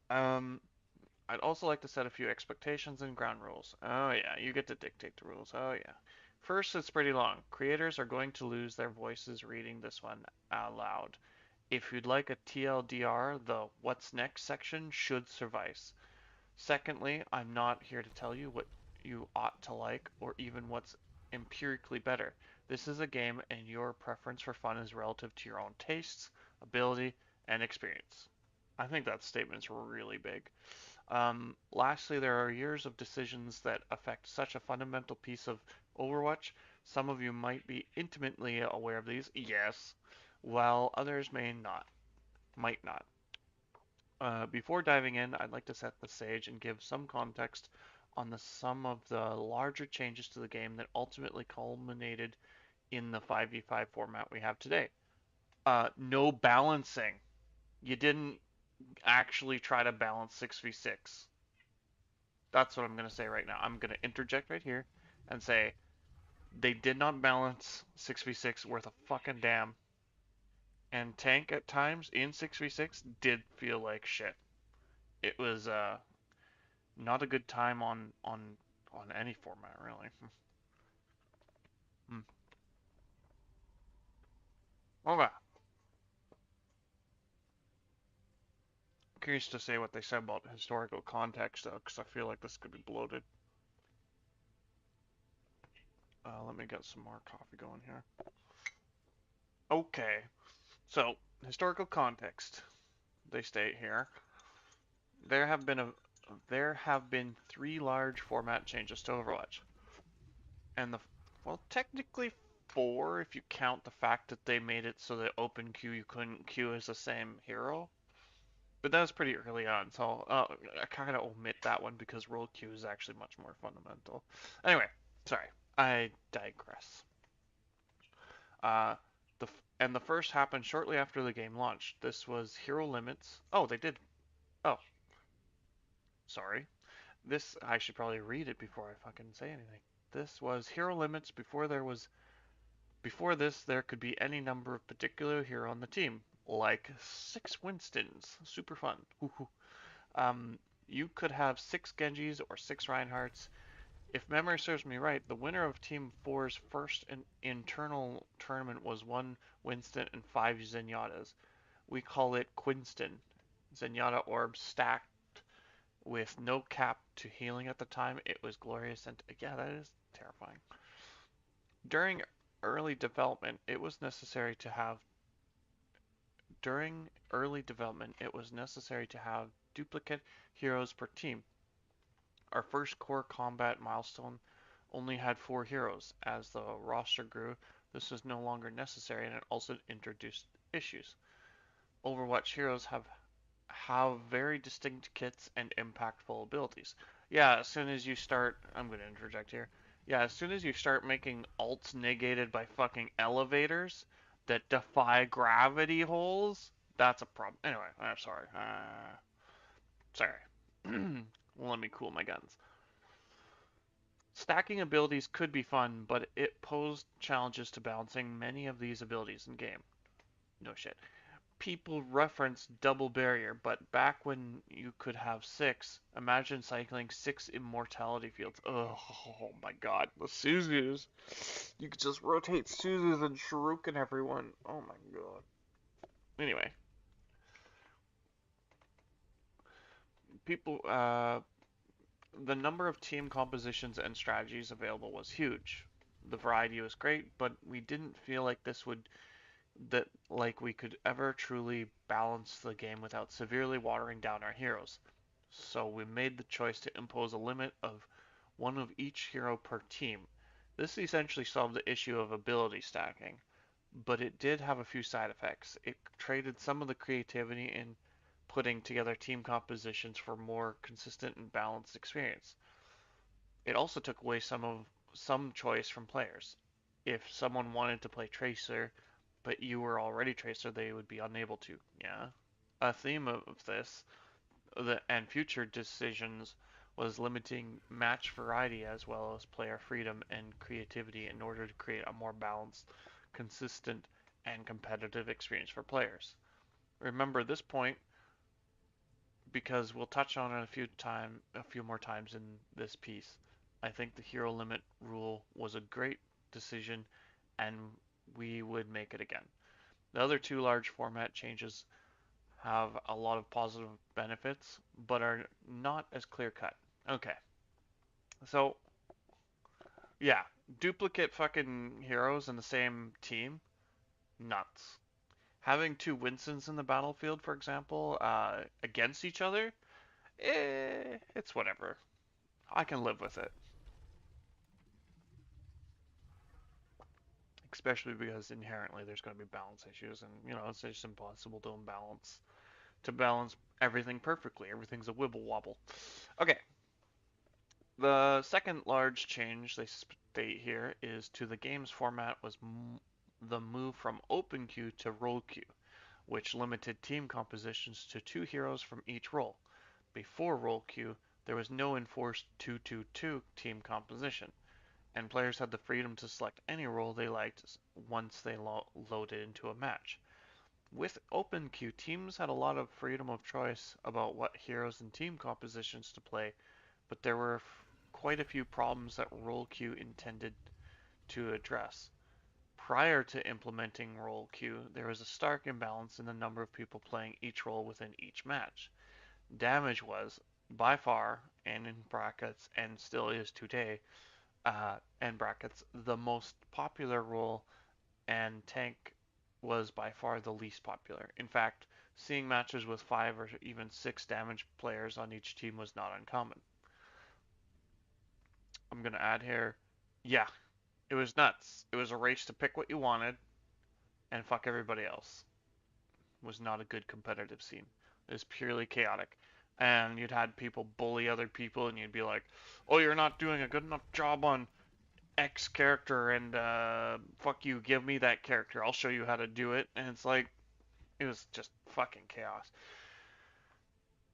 Um, I'd also like to set a few expectations and ground rules. Oh yeah, you get to dictate the rules. Oh yeah. First, it's pretty long. Creators are going to lose their voices reading this one out loud. If you'd like a TLDR, the What's Next section should suffice. Secondly, I'm not here to tell you what you ought to like or even what's empirically better. This is a game and your preference for fun is relative to your own tastes, ability, and experience. I think that statement's really big. Lastly, there are years of decisions that affect such a fundamental piece of Overwatch. Some of you might be intimately aware of these, yes, while others might not. Before diving in, I'd like to set the stage and give some context on some of the larger changes to the game that ultimately culminated in the 5v5 format we have today. No balancing. You didn't actually try to balance 6v6. That's what I'm going to say right now. I'm going to interject right here and say they did not balance 6v6 worth a fucking damn. And tank at times in 6v6 did feel like shit. It was not a good time on any format really. Hmm. Okay. Curious to say what they said about historical context though, because I feel like this could be bloated. Let me get some more coffee going here. Okay, so historical context. They state here. There have been three large format changes to Overwatch, and well, technically four if you count the fact that they made it so that open queue you couldn't queue as the same hero. But that was pretty early on, so I kind of omit that one because role queue is actually much more fundamental. Anyway, sorry, I digress. Uh, the first happened shortly after the game launched. This was hero limits. Oh, they did. Oh, sorry. I should probably read it before I fucking say anything. This was hero limits before this there could be any number of particular hero on the team, like 6 Winstons. Super fun. Um, you could have 6 Genjis or 6 Reinhardts. If memory serves me right, the winner of Team 4's first internal tournament was 1 Winston and 5 Zenyatas. We call it Quinston. Zenyatta orbs stacked with no cap to healing at the time. It was glorious and yeah, that is terrifying. During early development, it was necessary to have duplicate heroes per team. Our first core combat milestone only had 4 heroes. As the roster grew, this was no longer necessary and it also introduced issues. Overwatch heroes have very distinct kits and impactful abilities. Yeah, as soon as you start, I'm going to interject here. Yeah, as soon as you start making ults negated by fucking elevators that defy gravity holes, that's a problem. Anyway, I'm sorry. Sorry. Let me cool my guns. Stacking abilities could be fun, but it posed challenges to balancing many of these abilities in game. No shit. People reference double barrier, but back when you could have 6, imagine cycling 6 immortality fields. Oh my god, the Suzus. You could just rotate Suzus and Shuriken everyone. Oh my god. Anyway. People, the number of team compositions and strategies available was huge. The variety was great, but we didn't feel like we could ever truly balance the game without severely watering down our heroes. So we made the choice to impose a limit of one of each hero per team. This essentially solved the issue of ability stacking, but it did have a few side effects. It traded some of the creativity in putting together team compositions for more consistent and balanced experience. It also took away some choice from players. If someone wanted to play Tracer, but you were already Tracer, they would be unable to. Yeah. A theme of this and future decisions was limiting match variety as well as player freedom and creativity in order to create a more balanced, consistent, and competitive experience for players. Remember this point because we'll touch on it a few more times in this piece. I think the hero limit rule was a great decision and we would make it again. The other two large format changes have a lot of positive benefits, but are not as clear cut. Okay, so yeah, duplicate fucking heroes in the same team, nuts. Having two Winstons in the battlefield, for example, against each other, it's whatever. I can live with it. Especially because inherently there's going to be balance issues, and it's just impossible to balance everything perfectly. Everything's a wibble wobble. Okay, the second large change they state here is to the game's format was the move from open queue to role queue, which limited team compositions to 2 heroes from each role. Before role queue, there was no enforced 2-2-2 team composition, and players had the freedom to select any role they liked once they loaded into a match. With open queue, teams had a lot of freedom of choice about what heroes and team compositions to play, but there were quite a few problems that role queue intended to address. Prior to implementing role queue, there was a stark imbalance in the number of people playing each role within each match. Damage was, by far, and in brackets, and still is today, and brackets, the most popular role, and tank was by far the least popular. In fact, seeing matches with 5 or even 6 damage players on each team was not uncommon. I'm going to add here, yeah, it was nuts. It was a race to pick what you wanted and fuck everybody else. It was not a good competitive scene. It was purely chaotic. And you'd had people bully other people, and you'd be like, oh, you're not doing a good enough job on X character, and fuck you, give me that character. I'll show you how to do it. And it's like, it was just fucking chaos.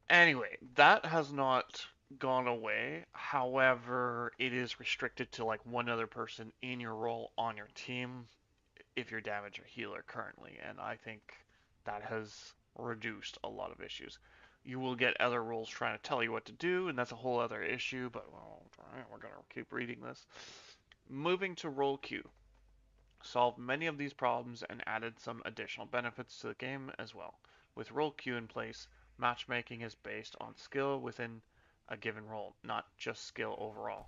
Anyway, that has not gone away. However, it is restricted to like one other person in your role on your team if you're damage or healer currently, and I think that has reduced a lot of issues. You will get other roles trying to tell you what to do, and that's a whole other issue, but well, we're going to keep reading this. Moving to role queue solved many of these problems and added some additional benefits to the game as well. With role queue in place, matchmaking is based on skill within a given role, not just skill overall.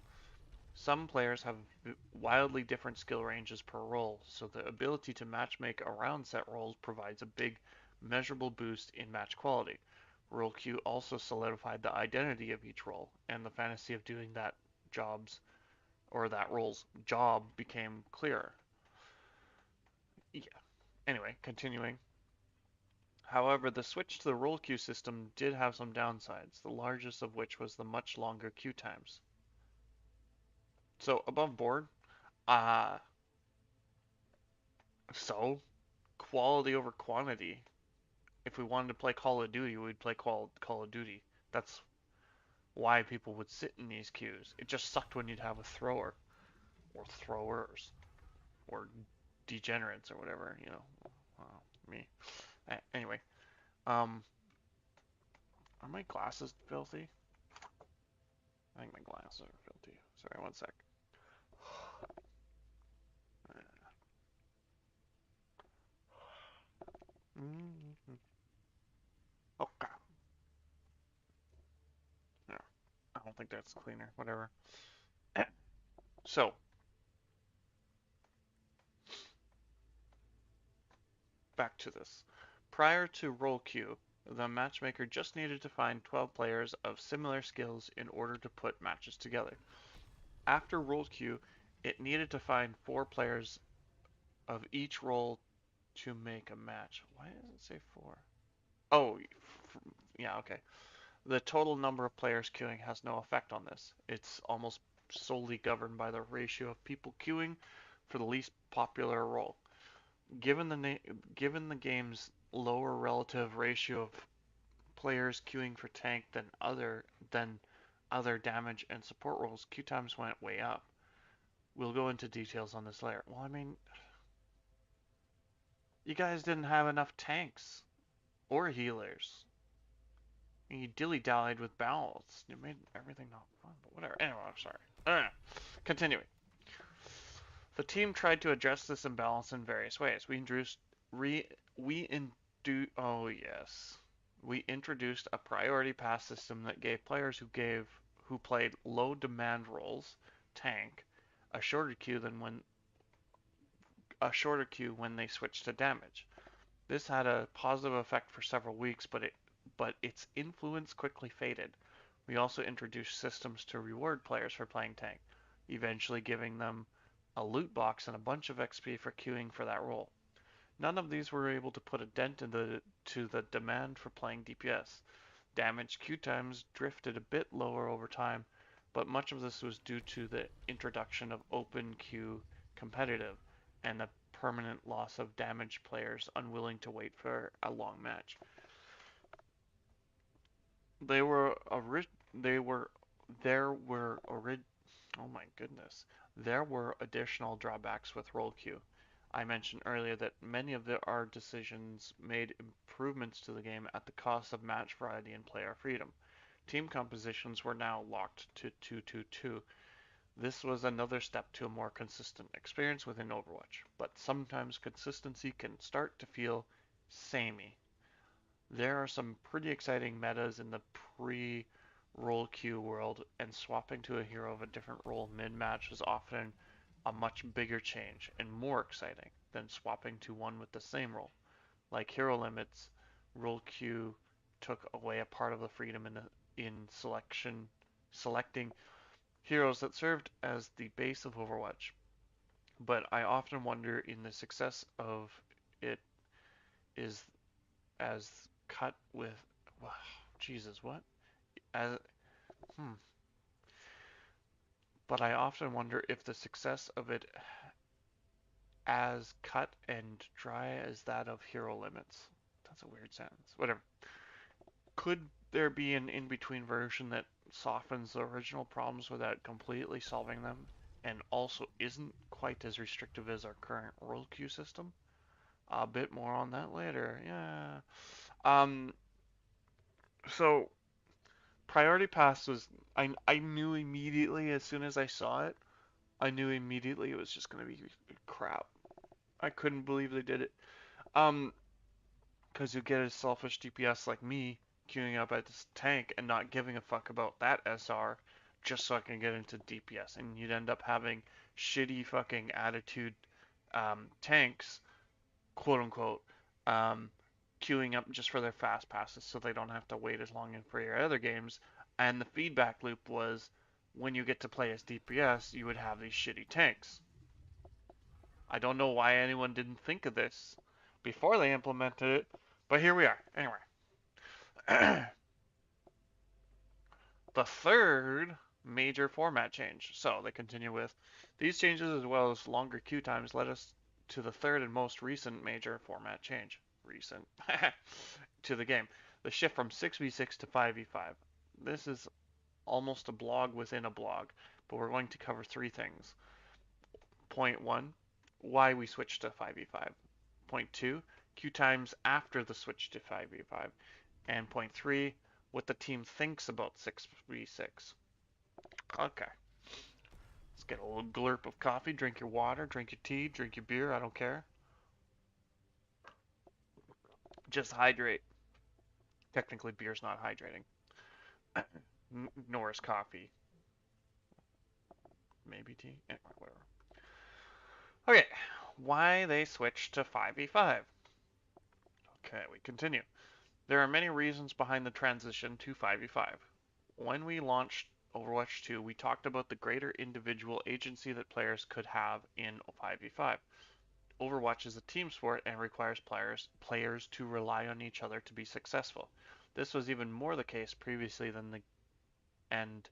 Some players have wildly different skill ranges per role, so the ability to matchmake around set roles provides a big, measurable boost in match quality. Role queue also solidified the identity of each role, and the fantasy of doing that role's job became clearer. Yeah. Anyway, continuing. However, the switch to the role queue system did have some downsides, the largest of which was the much longer queue times. So, above board, uh, so quality over quantity. If we wanted to play Call of Duty, we'd play Call of Duty. That's why people would sit in these queues. It just sucked when you'd have a thrower, or throwers, or degenerates, or whatever, me. Anyway, are my glasses filthy? I think my glasses are filthy. Sorry, one sec. Okay. Yeah, I don't think that's cleaner. Whatever. So, back to this. Prior to role queue, the matchmaker just needed to find 12 players of similar skills in order to put matches together. After role queue, it needed to find 4 players of each role to make a match. Why does it say 4? Oh, Yeah, okay. The total number of players queuing has no effect on this. It's almost solely governed by the ratio of people queuing for the least popular role. Given the game's lower relative ratio of players queuing for tank than other damage and support roles, queue times went way up. We'll go into details on this later. Well, I mean, you guys didn't have enough tanks or healers. You dilly-dallied with balance. You made everything not fun, but whatever. Anyway, I'm sorry. Continuing. The team tried to address this imbalance in various ways. We introduced a priority pass system that gave players who played low demand roles, tank, a shorter queue when they switched to damage. This had a positive effect for several weeks, but its influence quickly faded. We also introduced systems to reward players for playing tank, eventually giving them a loot box and a bunch of XP for queuing for that role. None of these were able to put a dent to the demand for playing DPS. Damage queue times drifted a bit lower over time, but much of this was due to the introduction of open queue competitive and the permanent loss of damaged players unwilling to wait for a long match. They were they were there were oh my goodness. There were additional drawbacks with role queue. I mentioned earlier that many of our decisions made improvements to the game at the cost of match variety and player freedom. Team compositions were now locked to 2-2-2. This was another step to a more consistent experience within Overwatch, but sometimes consistency can start to feel samey. There are some pretty exciting metas in the pre-role queue world, and swapping to a hero of a different role mid-match was often a much bigger change and more exciting than swapping to one with the same role. Like hero limits, role queue took away a part of the freedom in selecting heroes that served as the base of Overwatch. But I often wonder in the success of it is as cut with Jesus, what? As But I often wonder if the success of it as cut and dry as that of hero limits. That's a weird sentence. Whatever. Could there be an in-between version that softens the original problems without completely solving them and also isn't quite as restrictive as our current role queue system? A bit more on that later. Yeah. So Priority Pass was I knew immediately as soon as I saw it, I knew immediately it was just gonna be crap. I couldn't believe they did it. Because you get a selfish DPS like me queuing up at this tank and not giving a fuck about that SR just so I can get into DPS, and you'd end up having shitty fucking attitude tanks, quote unquote, queuing up just for their fast passes so they don't have to wait as long for your other games. And the feedback loop was when you get to play as DPS, you would have these shitty tanks. I don't know why anyone didn't think of this before they implemented it, but here we are. Anyway, the third major format change. So they continue with these changes as well as longer queue times led us to the third and most recent major format change. Recent to the game. The shift from 6v6 to 5v5. This is almost a blog within a blog, but we're going to cover three things. Point 1, why we switched to 5v5. Point 2, queue times after the switch to 5v5. And point 3, what the team thinks about 6v6. Okay. Let's get a little glurp of coffee, drink your water, drink your tea, drink your beer, I don't care. Just hydrate. Technically, beer's not hydrating. Nor is coffee. Maybe tea? Anyway, whatever. Okay, why they switched to 5v5. Okay, we continue. There are many reasons behind the transition to 5v5. When we launched Overwatch 2, we talked about the greater individual agency that players could have in 5v5. Overwatch is a team sport and requires players to rely on each other to be successful. This was even more the case previously than and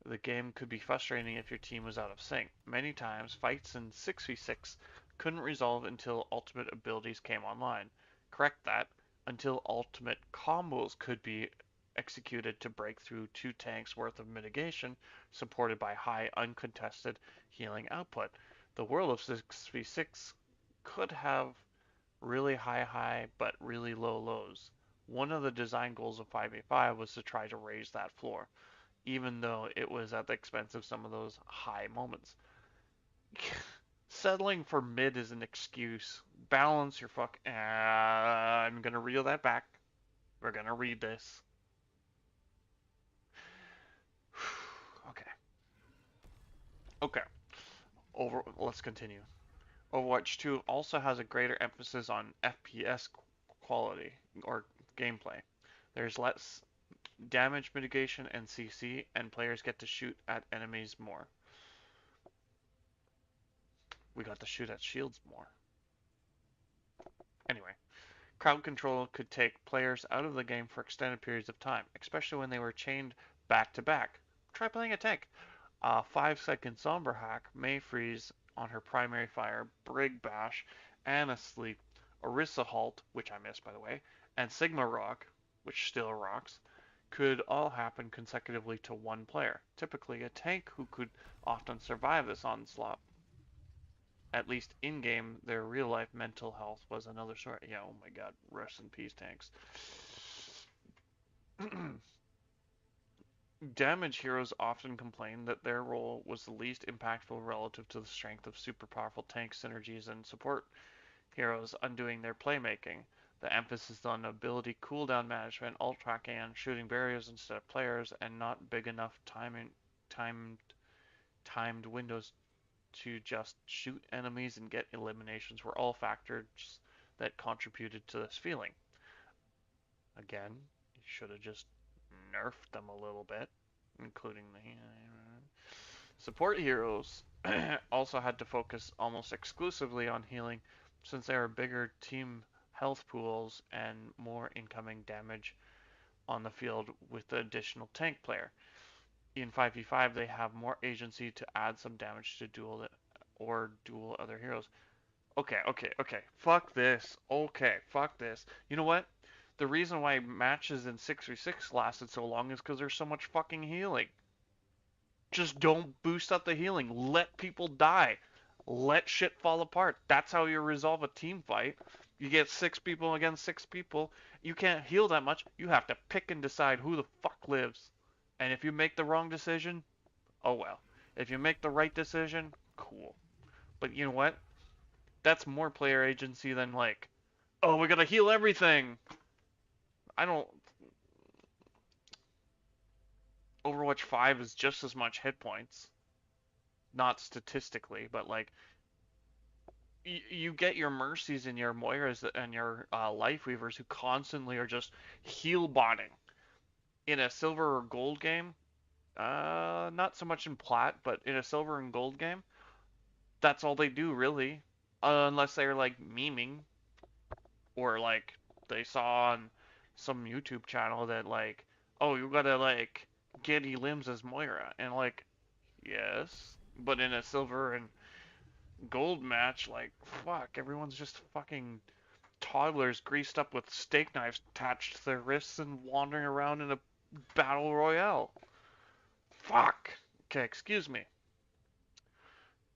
the game could be frustrating if your team was out of sync. Many times, fights in 6v6 couldn't resolve until ultimate abilities came online. Correct that, until ultimate combos could be executed to break through 2 tanks worth of mitigation, supported by high uncontested healing output. The world of 6v6 could have really high but really low lows. One of the design goals of 5v5 was to try to raise that floor, even though it was at the expense of some of those high moments. Settling for mid is an excuse. Balance your fuck. I'm gonna reel that back. We're gonna read this. Okay. Okay. Let's continue. Overwatch 2 also has a greater emphasis on FPS quality or gameplay. There's less damage mitigation and CC, and players get to shoot at enemies more. We got to shoot at shields more. Anyway, crowd control could take players out of the game for extended periods of time, especially when they were chained back to back. Try playing a tank. A 5-second Somber hack may freeze on her primary fire, Brig Bash, Anna Sleep, Orisa Halt, which I missed by the way, and Sigma Rock, which still rocks, could all happen consecutively to one player. Typically a tank who could often survive this onslaught. At least in-game, their real-life mental health was another story. Yeah, oh my god, rest in peace, tanks. Damage heroes often complain that their role was the least impactful relative to the strength of super powerful tank synergies and support heroes undoing their playmaking. The emphasis on ability cooldown management, ult tracking, and shooting barriers instead of players, and not big enough timed windows to just shoot enemies and get eliminations were all factors that contributed to this feeling. Again, you should have just nerfed them a little bit, including the support heroes also had to focus almost exclusively on healing since there are bigger team health pools and more incoming damage on the field with the additional tank player. In 5v5, they have more agency to add some damage to duel other heroes. Okay. Fuck this. Okay, fuck this. You know what? The reason why matches in 6v6 lasted so long is because there's so much fucking healing. Just don't boost up the healing. Let people die. Let shit fall apart. That's how you resolve a team fight. You get 6 people against 6 people. You can't heal that much. You have to pick and decide who the fuck lives. And if you make the wrong decision, oh well. If you make the right decision, cool. But you know what? That's more player agency than like, oh, we gotta heal everything. I don't. Overwatch 5 is just as much hit points. Not statistically, but like, you get your Mercies and your Moiras and your Life Weavers who constantly are just heal botting. In a silver or gold game, not so much in plat, but in a silver and gold game, that's all they do really. Unless they're like memeing, or like they saw on some YouTube channel that like, oh, you gotta like Getty limbs as Moira, and like, yes, but in a silver and gold match, like, fuck, everyone's just fucking toddlers greased up with steak knives attached to their wrists and wandering around in a battle royale. Fuck. Okay, excuse me.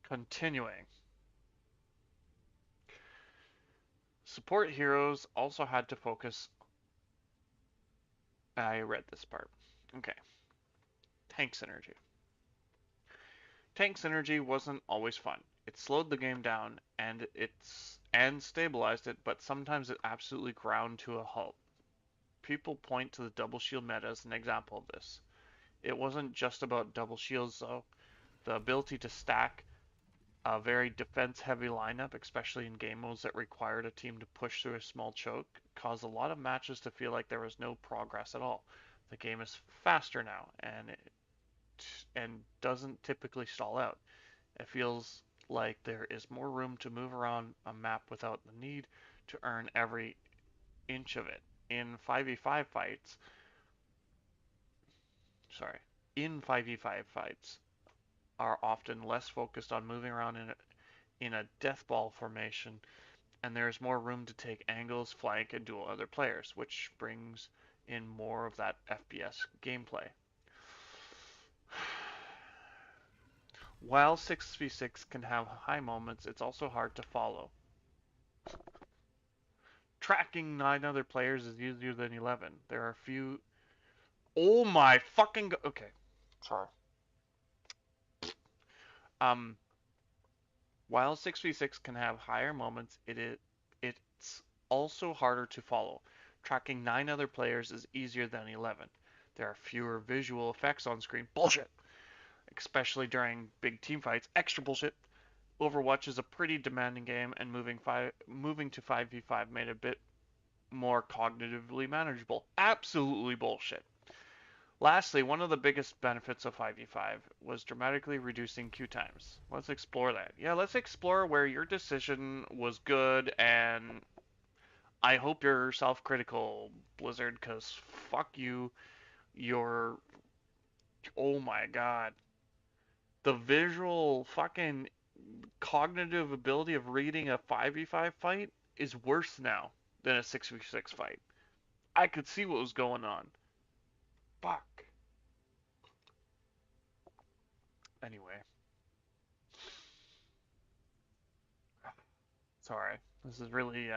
Continuing. Support heroes also had to focus. I read this part. Okay. Tank synergy. Tank synergy wasn't always fun. It slowed the game down and stabilized it, but sometimes it absolutely ground to a halt. People point to the double shield meta as an example of this. It wasn't just about double shields though. The ability to stack a very defense-heavy lineup, especially in game modes that required a team to push through a small choke, caused a lot of matches to feel like there was no progress at all. The game is faster now, and doesn't typically stall out. It feels like there is more room to move around a map without the need to earn every inch of it. in 5v5 fights, sorry, in 5v5 fights are often less focused on moving around in a death ball formation, and there is more room to take angles, flank, and duel other players, which brings in more of that FPS gameplay. While 6v6 can have high moments, it's also hard to follow. Tracking 9 other players is easier than 11. There are few... Oh my fucking... Okay. Sorry. While 6v6 can have higher moments, it's also harder to follow. Tracking 9 other players is easier than 11. There are fewer visual effects on screen. Bullshit! Especially during big team fights. Extra bullshit. Overwatch is a pretty demanding game, and moving to 5v5 made it a bit more cognitively manageable. Absolutely bullshit. Lastly, one of the biggest benefits of 5v5 was dramatically reducing queue times. Let's explore that. Yeah, let's explore where your decision was good, and I hope you're self-critical, Blizzard, because fuck you. You're... Oh my god. The visual fucking cognitive ability of reading a 5v5 fight is worse now than a 6v6 fight. I could see what was going on. Fuck. Anyway. Sorry. This is really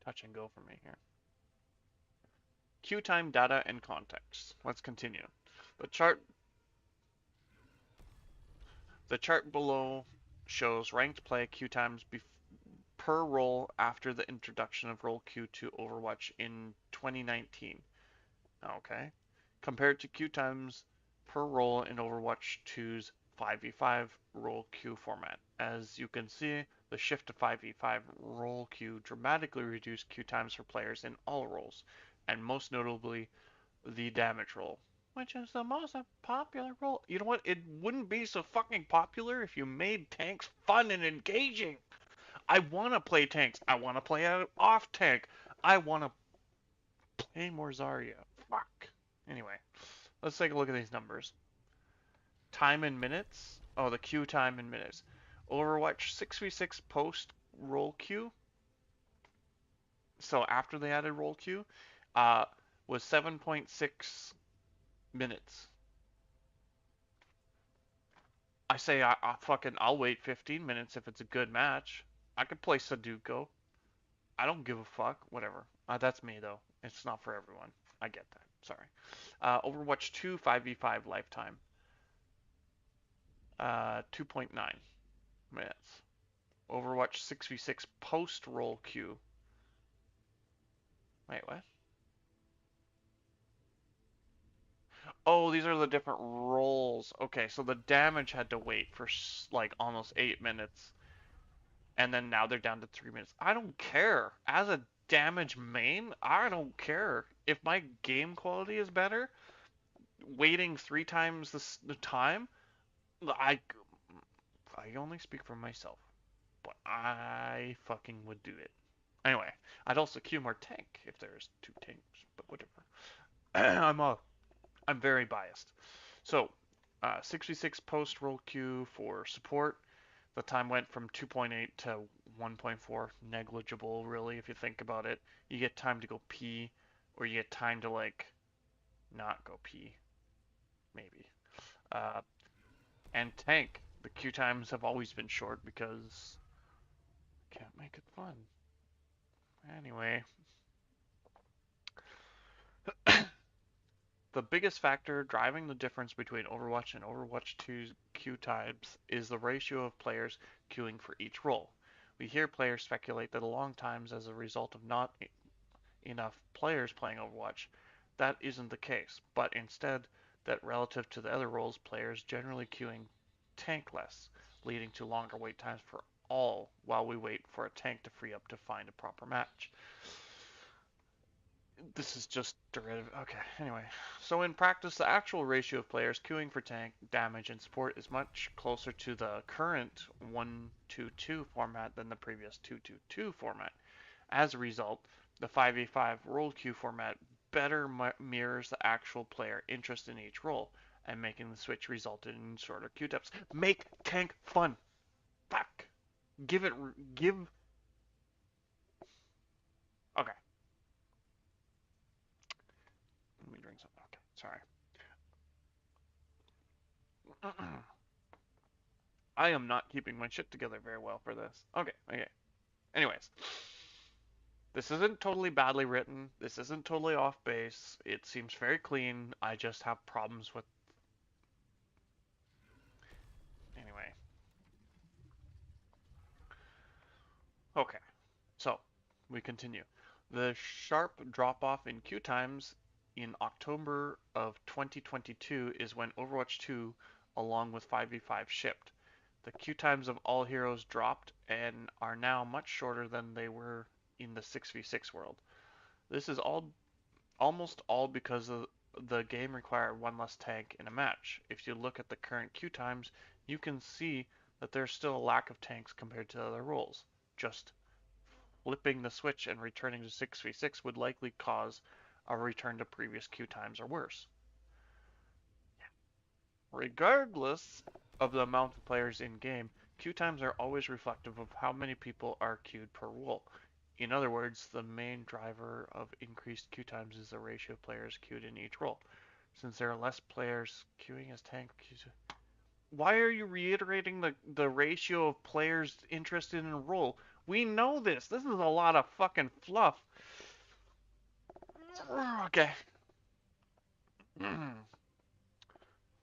touch and go for me here. Queue time, data, and context. Let's continue. The chart below shows ranked play queue times per role after the introduction of role queue to Overwatch in 2019. Okay. Compared to queue times per role in Overwatch 2's 5v5 role queue format. As you can see, the shift to 5v5 role queue dramatically reduced queue times for players in all roles, and most notably the damage role, which is the most popular role. You know what? It wouldn't be so fucking popular if you made tanks fun and engaging. I want to play tanks. I want to play off tank. I want to play more Zarya. Fuck. Anyway, let's take a look at these numbers. Time in minutes. Oh, the queue time in minutes. Overwatch 6v6 post roll queue. So after they added roll queue, was 7.6 minutes. I say I'll wait 15 minutes if it's a good match. I could play Sudoku. I don't give a fuck. Whatever. That's me though. It's not for everyone. I get that. Sorry. Overwatch 2 5v5 lifetime. 2.9 minutes. Overwatch 6v6 post roll queue. Wait, what? Oh, these are the different roles. Okay, so the damage had to wait for like almost 8 minutes. And then now they're down to 3 minutes. I don't care. As a damage main, I don't care. If my game quality is better, waiting 3 times the time, I only speak for myself. But I fucking would do it. Anyway, I'd also queue more tank if there's 2 tanks, but whatever. I'm very biased. So, 6v6 post roll queue for support. The time went from 2.8 to 1.4. Negligible, really, if you think about it. You get time to go pee, or you get time to, like, not go pee. Maybe. And tank. The queue times have always been short because I can't make it fun. Anyway. The biggest factor driving the difference between Overwatch and Overwatch 2's queue times is the ratio of players queuing for each role. We hear players speculate that long times as a result of not enough players playing Overwatch. That isn't the case, but instead that relative to the other roles, players generally queuing tank less, leading to longer wait times for all while we wait for a tank to free up to find a proper match. This is just derivative. Okay, anyway. So in practice, the actual ratio of players queuing for tank, damage, and support is much closer to the current 1-2-2 format than the previous 2-2-2 format. As a result, The 5v5 role queue format better mirrors the actual player interest in each role, and making the switch resulted in shorter queue times. Make tank fun. Fuck. Give it. Give. Okay. Let me drink something. Okay. Sorry. I am not keeping my shit together very well for this. Okay. Okay. Anyways. This isn't totally badly written. This isn't totally off base. It seems very clean. I just have problems with. Anyway. Okay. So, we continue. The sharp drop off in queue times in October of 2022 is when Overwatch 2, along with 5v5, shipped. The queue times of all heroes dropped and are now much shorter than they were in the 6v6 world. This is almost all because the game required one less tank in a match. If you look at the current queue times, you can see that there's still a lack of tanks compared to other roles. Just flipping the switch and returning to 6v6 would likely cause a return to previous queue times or worse. Regardless of the amount of players in game, queue times are always reflective of how many people are queued per role. In other words, the main driver of increased queue times is the ratio of players queued in each role. Since there are less players queuing as tank queues. Why are you reiterating the ratio of players interested in a role? We know this. This is a lot of fucking fluff. Okay.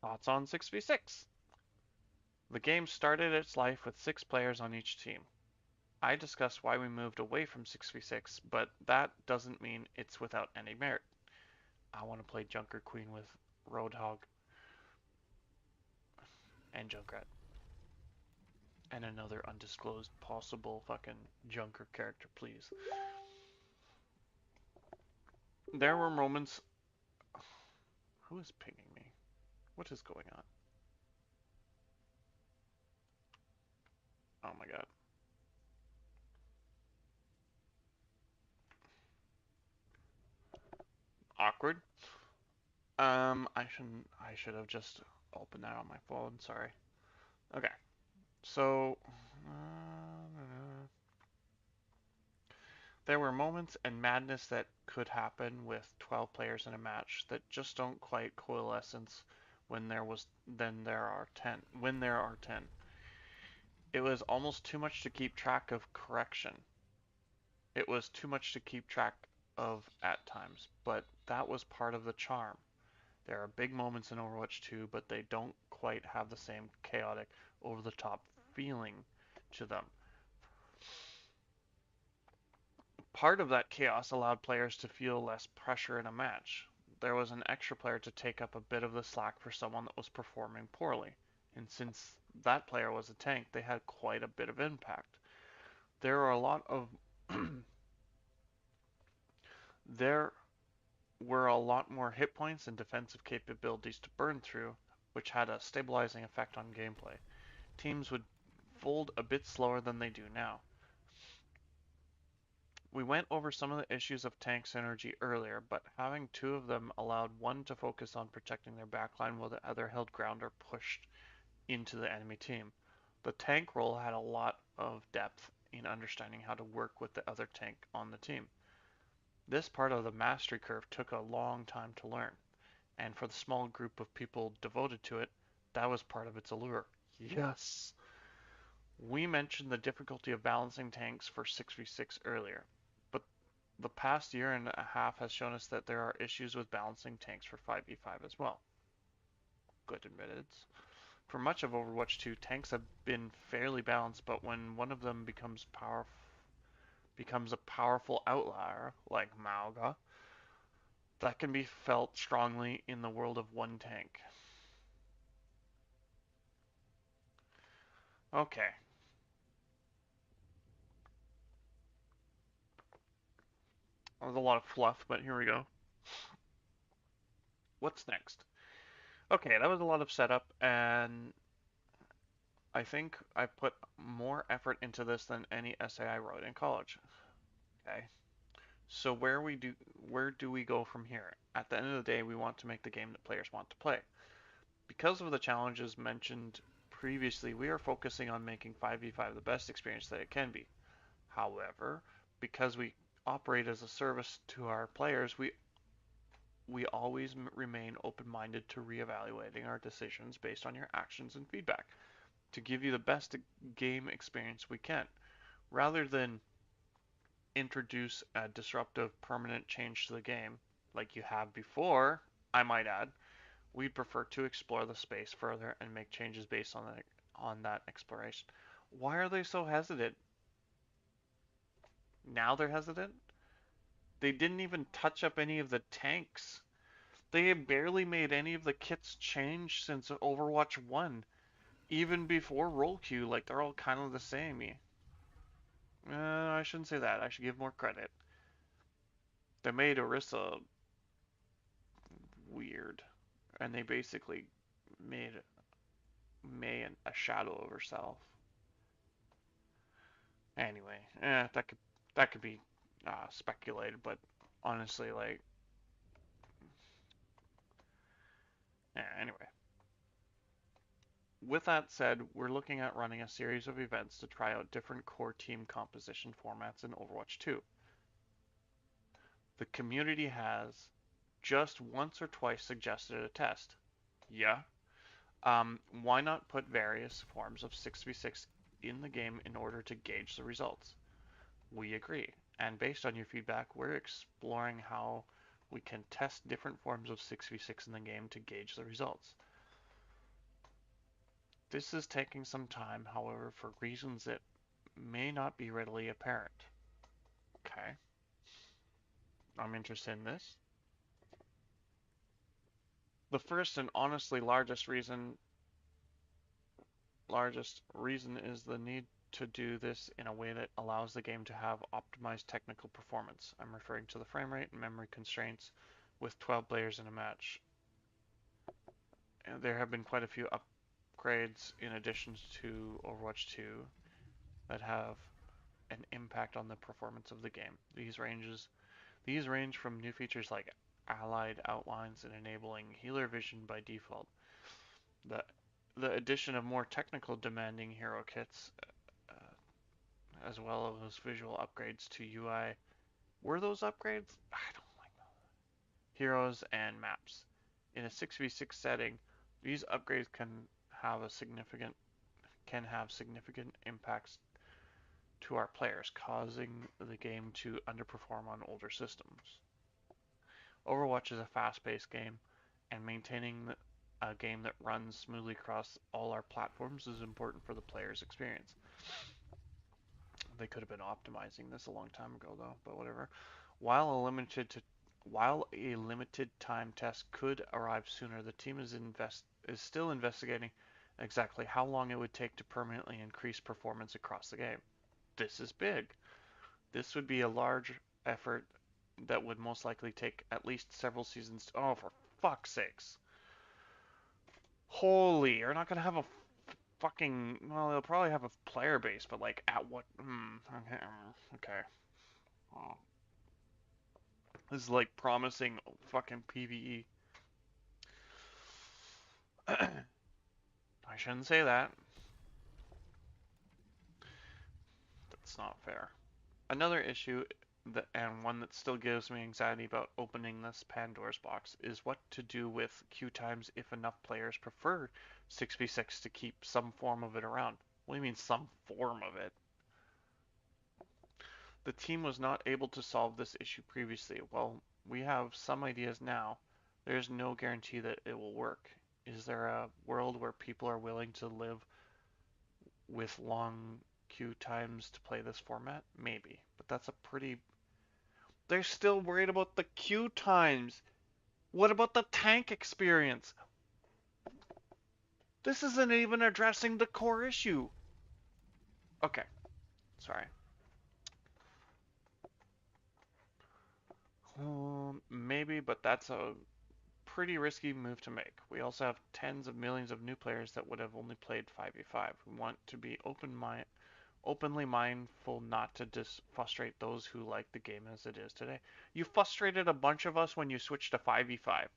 Thoughts on 6v6? The game started its life with 6 players on each team. I discussed why we moved away from 6v6, but that doesn't mean it's without any merit. I want to play Junker Queen with Roadhog and Junkrat. And another undisclosed possible fucking Junker character, please. There were moments... Who is pinging me? What is going on? Oh my god. Awkward. I should have just opened that on my phone, sorry. Okay. So, there were moments and madness that could happen with 12 players in a match that just don't quite coalesce when there are 10. When there are 10. It was almost too much to keep track of correction. It was too much to keep track of at times, but that was part of the charm. There are big moments in Overwatch 2, but they don't quite have the same chaotic, over-the-top feeling to them. Part of that chaos allowed players to feel less pressure in a match. There was an extra player to take up a bit of the slack for someone that was performing poorly, and since that player was a tank, they had quite a bit of impact. There were a lot of there were a lot more hit points and defensive capabilities to burn through, which had a stabilizing effect on gameplay. Teams would fold a bit slower than they do now. We went over some of the issues of tank synergy earlier, but having 2 of them allowed one to focus on protecting their backline while the other held ground or pushed into the enemy team. The tank role had a lot of depth in understanding how to work with the other tank on the team. This part of the mastery curve took a long time to learn, and for the small group of people devoted to it, that was part of its allure. Yes! We mentioned the difficulty of balancing tanks for 6v6 earlier, but the past year and a half has shown us that there are issues with balancing tanks for 5v5 as well. Good admittance. For much of Overwatch 2, tanks have been fairly balanced, but when one of them becomes a powerful outlier, like Mauga, that can be felt strongly in the world of one tank. Okay. That was a lot of fluff, but here we go. What's next? Okay, that was a lot of setup, and I think I put more effort into this than any essay I wrote in college. Okay. So where do we go from here? At the end of the day, we want to make the game that players want to play. Because of the challenges mentioned previously, we are focusing on making 5v5 the best experience that it can be. However, because we operate as a service to our players, we always remain open-minded to reevaluating our decisions based on your actions and feedback to give you the best game experience we can. Rather than introduce a disruptive permanent change to the game like you have before, I might add, we'd prefer to explore the space further and make changes based on that exploration. Why are they so hesitant? Now they're hesitant? They didn't even touch up any of the tanks. They have barely made any of the kits change since Overwatch 1. Even before roll queue, like they're all kind of the same. I shouldn't say that. I should give more credit. They made Orisa weird, and they basically made May a shadow of herself. Anyway, that could be speculated, but honestly, like, anyway. With that said, we're looking at running a series of events to try out different core team composition formats in Overwatch 2. The community has just once or twice suggested a test. Yeah. Why not put various forms of 6v6 in the game in order to gauge the results? We agree. And based on your feedback, we're exploring how we can test different forms of 6v6 in the game to gauge the results. This is taking some time, however, for reasons that may not be readily apparent. Okay. I'm interested in this. The first and honestly largest reason is the need to do this in a way that allows the game to have optimized technical performance. I'm referring to the frame rate and memory constraints with 12 players in a match. And there have been quite a few upgrades in addition to Overwatch 2 that have an impact on the performance of the game. These range from new features like allied outlines and enabling healer vision by default. The addition of more technical demanding hero kits, as well as visual upgrades to UI. Were those upgrades? I don't like those. Heroes and maps. In a 6v6 setting, these upgrades can have significant impacts to our players, causing the game to underperform on older systems. Overwatch is a fast-paced game, and maintaining a game that runs smoothly across all our platforms is important for the player's experience. They could have been optimizing this a long time ago, though, but whatever. While a limited time test could arrive sooner, the team is still investigating exactly how long it would take to permanently increase performance across the game. This is big. This would be a large effort that would most likely take at least several seasons. Oh, for fuck's sakes. Holy, you're not going to have a fucking, well, they'll probably have a player base, but like at what, okay. Oh. This is like promising fucking PvE. I shouldn't say that. That's not fair. Another issue, and one that still gives me anxiety about opening this Pandora's box, is what to do with queue times if enough players prefer 6v6 to keep some form of it around. What do you mean some form of it? The team was not able to solve this issue previously. Well, we have some ideas now. There's no guarantee that it will work. Is there a world where people are willing to live with long queue times to play this format? Maybe, but that's a pretty... They're still worried about the queue times. What about the tank experience? This isn't even addressing the core issue. Okay, sorry. Maybe, but that's a pretty risky move to make. We also have tens of millions of new players that would have only played 5v5. We want to be openly mindful not to frustrate those who like the game as it is today. You frustrated a bunch of us when you switched to 5v5.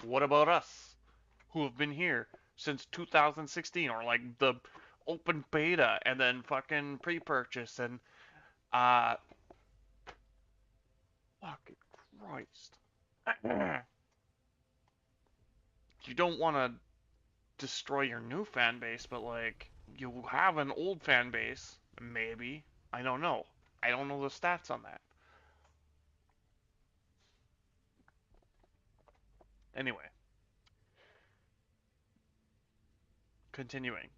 What about us, who have been here since 2016, or like the open beta and then fucking pre-purchase and uh fucking Christ. You don't want to destroy your new fan base, but like you have an old fan base, maybe. I don't know. I don't know the stats on that. Anyway, continuing.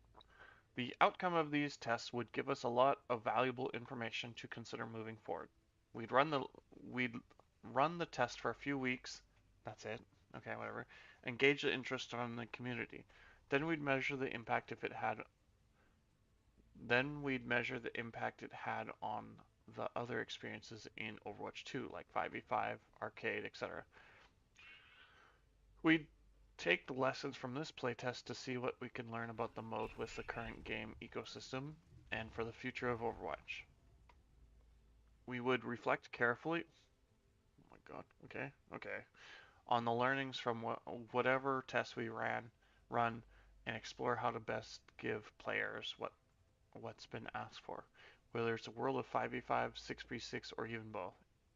The outcome of these tests would give us a lot of valuable information to consider moving forward. We'd run the we'd run the test for a few weeks. That's it. Okay, whatever. Engage the interest from the community. Then we'd measure the impact if it had Then we'd measure the impact it had on the other experiences in Overwatch 2, like 5v5, arcade, etc. We'd take the lessons from this playtest to see what we can learn about the mode with the current game ecosystem and for the future of Overwatch. We would reflect carefully. Oh my god, okay. On the learnings from whatever tests we run, and explore how to best give players what's been asked for. Whether it's a world of 5v5, 6v6, or even both.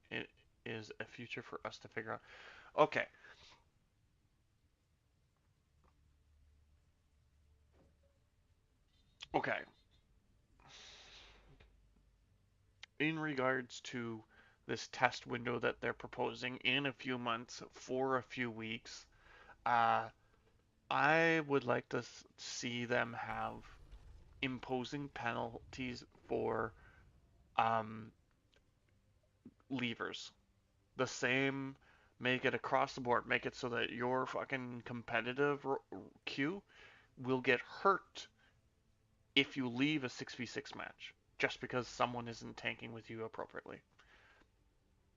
It is a future for us to figure out. Okay. Okay. In regards to this test window that they're proposing in a few months for a few weeks, I would like to see them have imposing penalties for levers. The same, make it across the board. Make it so that your fucking competitive queue will get hurt if you leave a 6v6 match just because someone isn't tanking with you appropriately.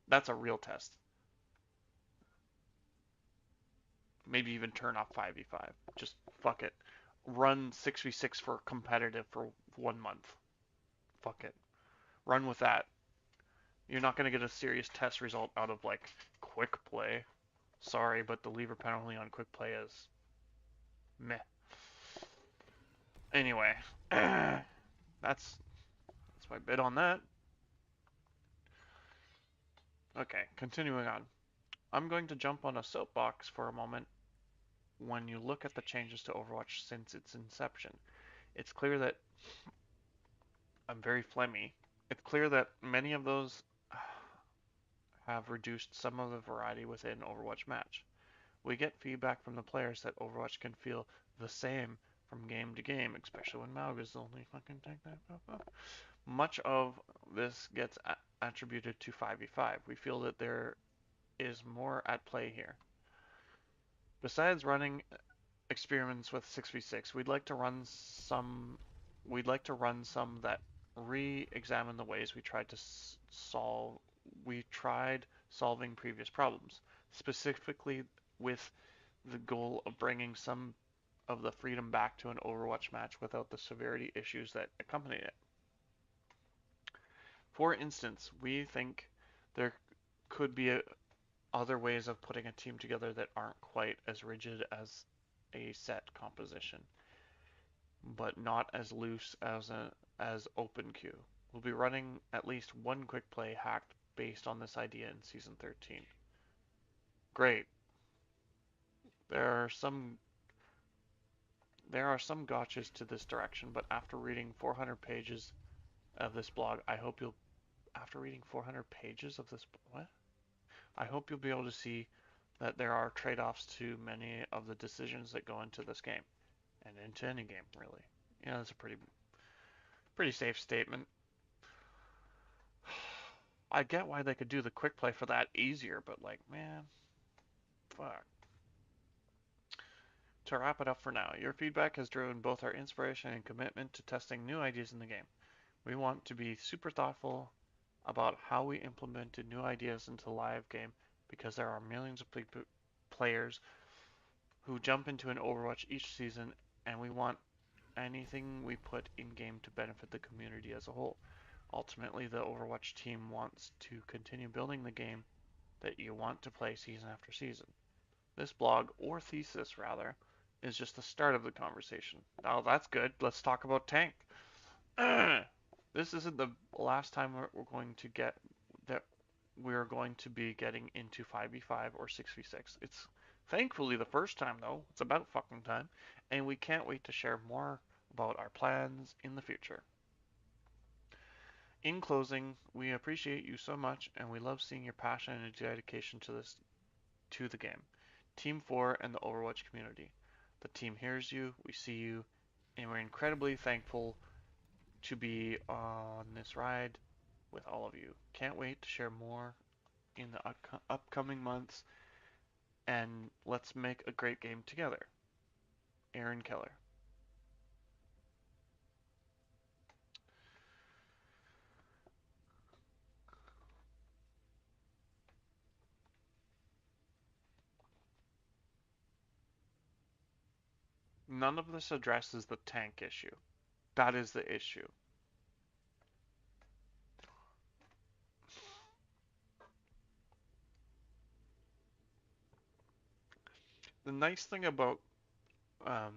That's a real test. Maybe even turn off 5v5. Just fuck it. Run 6v6 for competitive for 1 month. Fuck it. Run with that. You're not going to get a serious test result out of like quick play. Sorry, but the lever penalty on quick play is meh. Anyway, that's my bit on that. Okay, continuing on. I'm going to jump on a soapbox for a moment. When you look at the changes to Overwatch since its inception, it's clear that I'm very phlegmy. It's clear that many of those have reduced some of the variety within Overwatch match. We get feedback from the players that Overwatch can feel the same from game to game, especially when Maug is the only fucking tank that. Much of this gets attributed to 5v5. We feel that there is more at play here. Besides running experiments with 6v6, we'd like to run some that re-examine the ways we tried solving previous problems, specifically with the goal of bringing some of the freedom back to an Overwatch match without the severity issues that accompanied it. For instance, we think there could be other ways of putting a team together that aren't quite as rigid as a set composition, but not as loose as OpenQ. We'll be running at least one quick play hacked based on this idea in Season 13. Great. There are some gotchas to this direction, but after reading 400 pages of this blog, after reading 400 pages of this, what? I hope you'll be able to see that there are trade-offs to many of the decisions that go into this game, and into any game, really. Yeah, that's a pretty safe statement. I get why they could do the quick play for that easier, but like, man, fuck. To wrap it up for now, your feedback has driven both our inspiration and commitment to testing new ideas in the game. We want to be super thoughtful about how we implemented new ideas into the live game because there are millions of players who jump into an Overwatch each season, and we want anything we put in game to benefit the community as a whole. Ultimately, the Overwatch team wants to continue building the game that you want to play season after season. This blog, or thesis rather, is just the start of the conversation. Oh, that's good. Let's talk about tank. This isn't the last time we're going to get that we're going to be getting into 5v5 or 6v6. It's thankfully the first time though. It's about fucking time, and we can't wait to share more about our plans in the future. In closing, we appreciate you so much, and we love seeing your passion and dedication to the game, Team 4, and the Overwatch community. The team hears you, we see you, and we're incredibly thankful to be on this ride with all of you. Can't wait to share more in the upcoming months, and let's make a great game together. Aaron Keller. None of this addresses the tank issue. That is the issue. The nice thing about a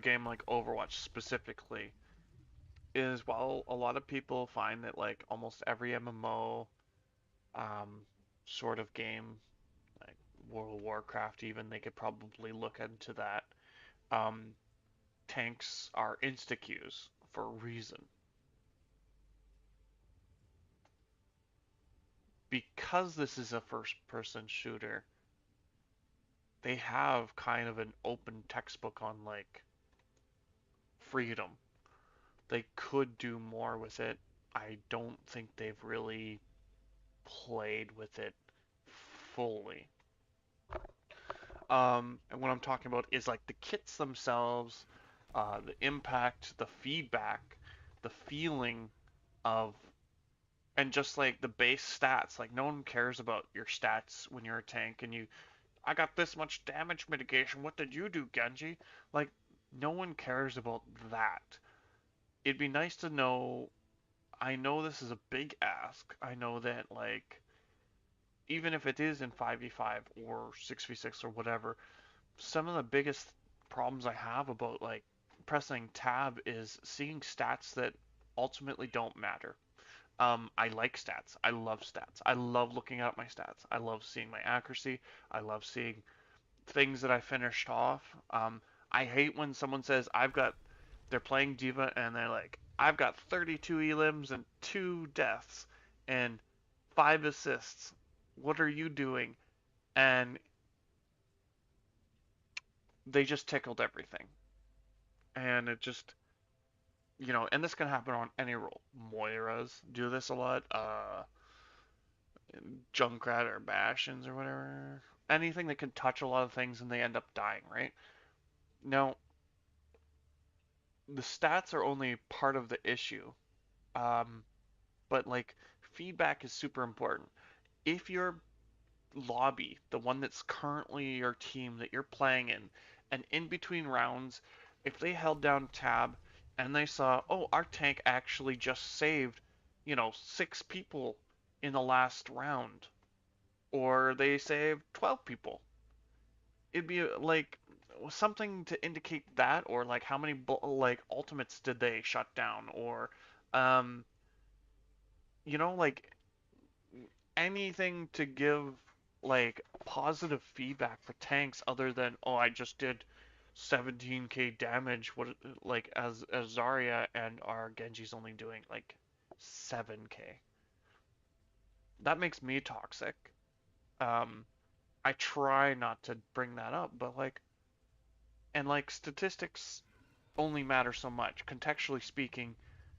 game like Overwatch specifically is while a lot of people find that like almost every MMO sort of game, like World of Warcraft even, they could probably look into that. Um, Tanks are insta queues for a reason. Because this is a first person shooter, they have kind of an open textbook on like freedom. They could do more with it. I don't think they've really played with it fully. And what I'm talking about is like the kits themselves, the impact, the feedback, the feeling of, and just like the base stats. Like no one cares about your stats when you're a tank and I got this much damage mitigation. What did you do, Genji? Like no one cares about that. It'd be nice to know. I know this is a big ask. I know that like even if it is in 5v5 or 6v6 or whatever, some of the biggest problems I have about like pressing tab is seeing stats that ultimately don't matter. I like stats. I love stats. I love looking at my stats. I love seeing my accuracy. I love seeing things that I finished off. I hate when someone says they're playing Diva and they're like, I've got 32 elims and 2 deaths and 5 assists. What are you doing? And they just tickled everything. And it just, and this can happen on any role. Moiras do this a lot. Junkrat or Bastions or whatever. Anything that can touch a lot of things and they end up dying, right? Now, the stats are only part of the issue. But like feedback is super important. If your lobby, the one that's currently your team that you're playing in, and in between rounds, if they held down tab and they saw, oh, our tank actually just saved, 6 people in the last round, or they saved 12 people, it'd be like something to indicate that, or like how many like ultimates did they shut down, or um, like anything to give like positive feedback for tanks other than, oh, I just did 17k damage, what like as Zarya, and our Genji's only doing like 7k. That makes me toxic. um I try not to bring that up, but like, and like statistics only matter so much. Contextually speaking,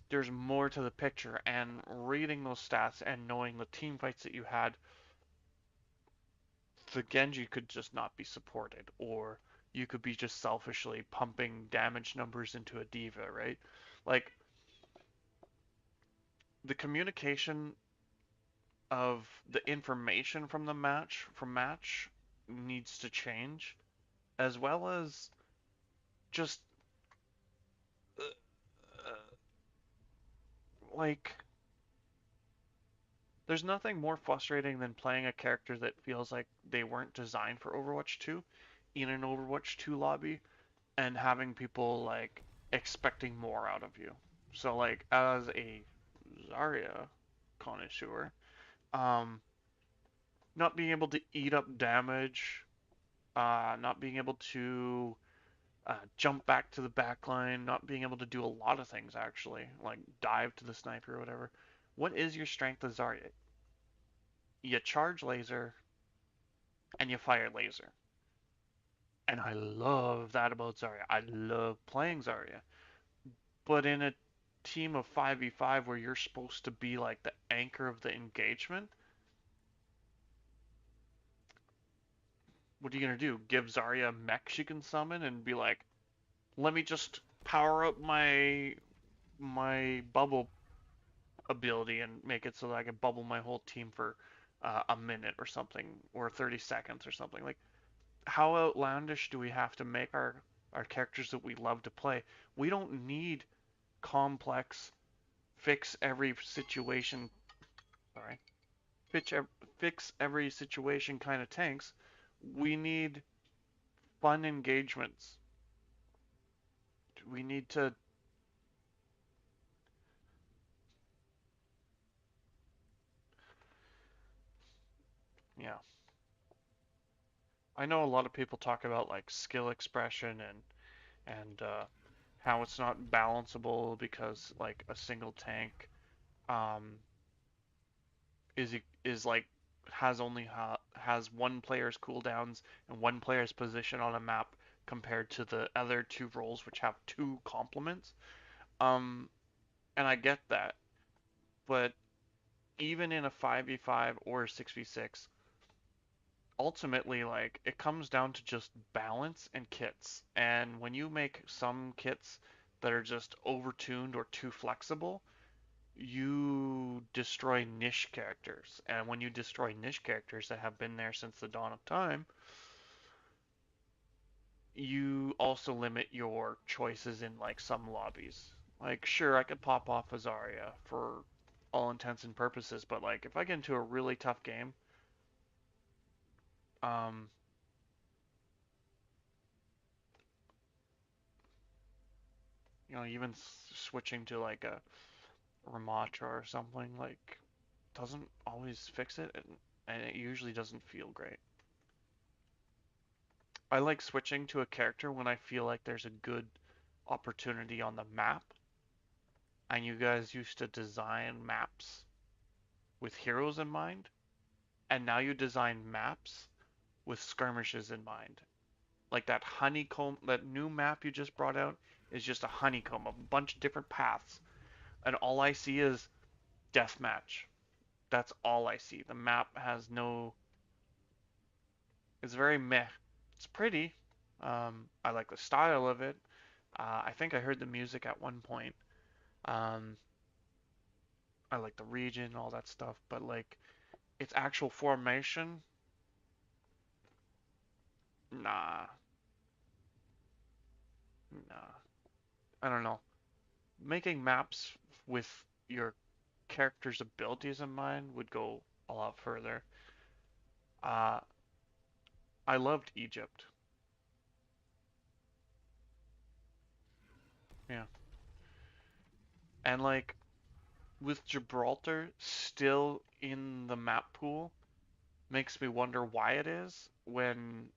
there's more to the picture, and reading those stats and knowing the team fights that you had, the Genji could just not be supported, or you could be just selfishly pumping damage numbers into a diva, right? Like, the communication of the information from the match needs to change, as well as just like, there's nothing more frustrating than playing a character that feels like they weren't designed for Overwatch 2 in an Overwatch 2 lobby and having people like expecting more out of you. So like as a Zarya connoisseur, um, not being able to eat up damage, not being able to jump back to the back line, not being able to do a lot of things actually, like dive to the sniper or whatever. What is your strength as Zarya? You charge laser and you fire laser. And I love that about Zarya. I love playing Zarya. But in a team of 5v5 where you're supposed to be like the anchor of the engagement, what are you going to do? Give Zarya a mech she can summon and be like, let me just power up my bubble ability and make it so that I can bubble my whole team for a minute or something, or 30 seconds or something. Like, how outlandish do we have to make our characters that we love to play? We don't need complex, fix every situation. Sorry, fix fix every situation kind of tanks. We need fun engagements. We need to. Yeah, I know a lot of people talk about like skill expression and how it's not balanceable because like a single tank um, is like has one player's cooldowns and one player's position on a map compared to the other two roles which have two complements. Um, and I get that, but even in a 5v5 or a 6v6, ultimately like it comes down to just balance and kits. And when you make some kits that are just overtuned or too flexible, you destroy niche characters. And when you destroy niche characters that have been there since the dawn of time, you also limit your choices in like some lobbies. Like, sure, I could pop off Azaria for all intents and purposes, but like if I get into a really tough game, um, even switching to like a Ramatra or something like doesn't always fix it, and it usually doesn't feel great. I like switching to a character when I feel like there's a good opportunity on the map. And you guys used to design maps with heroes in mind, and now you design maps with skirmishes in mind. Like that honeycomb, that new map you just brought out is just a honeycomb, a bunch of different paths, and all I see is deathmatch. That's all I see. The map has no. It's very meh. It's pretty. I like the style of it. I think I heard the music at one point. Um, I like the region and all that stuff, but like its actual formation, nah, nah. I don't know. Making maps with your character's abilities in mind would go a lot further. Uh, I loved Egypt. Yeah. And like with Gibraltar still in the map pool makes me wonder why it is when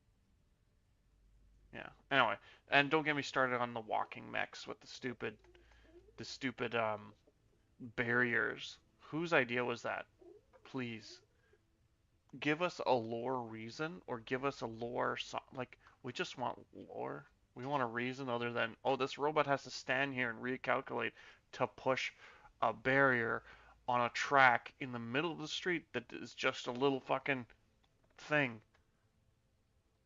yeah. Anyway, and don't get me started on the walking mechs with the stupid barriers. Whose idea was that? Please give us a lore reason or give us a lore like we just want lore. We want a reason other than oh this robot has to stand here and recalculate to push a barrier on a track in the middle of the street that is just a little fucking thing.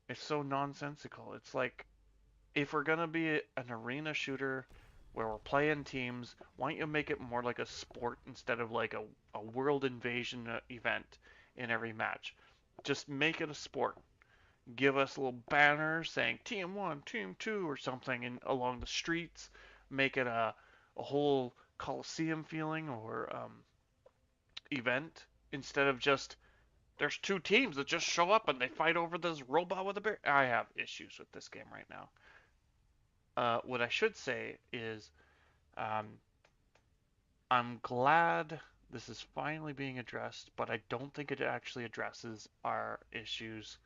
It's so nonsensical. It's like if we're gonna be an arena shooter where we're playing teams, why don't you make it more like a sport instead of like a world invasion event in every match? Just make it a sport. Give us a little banner saying Team 1, Team 2 or something along the streets. Make it a whole Coliseum feeling or event instead of just there's two teams that just show up and they fight over this robot with a bear. I have issues with this game right now. What I should say is um, I'm glad this is finally being addressed, but I don't think it actually addresses our issues.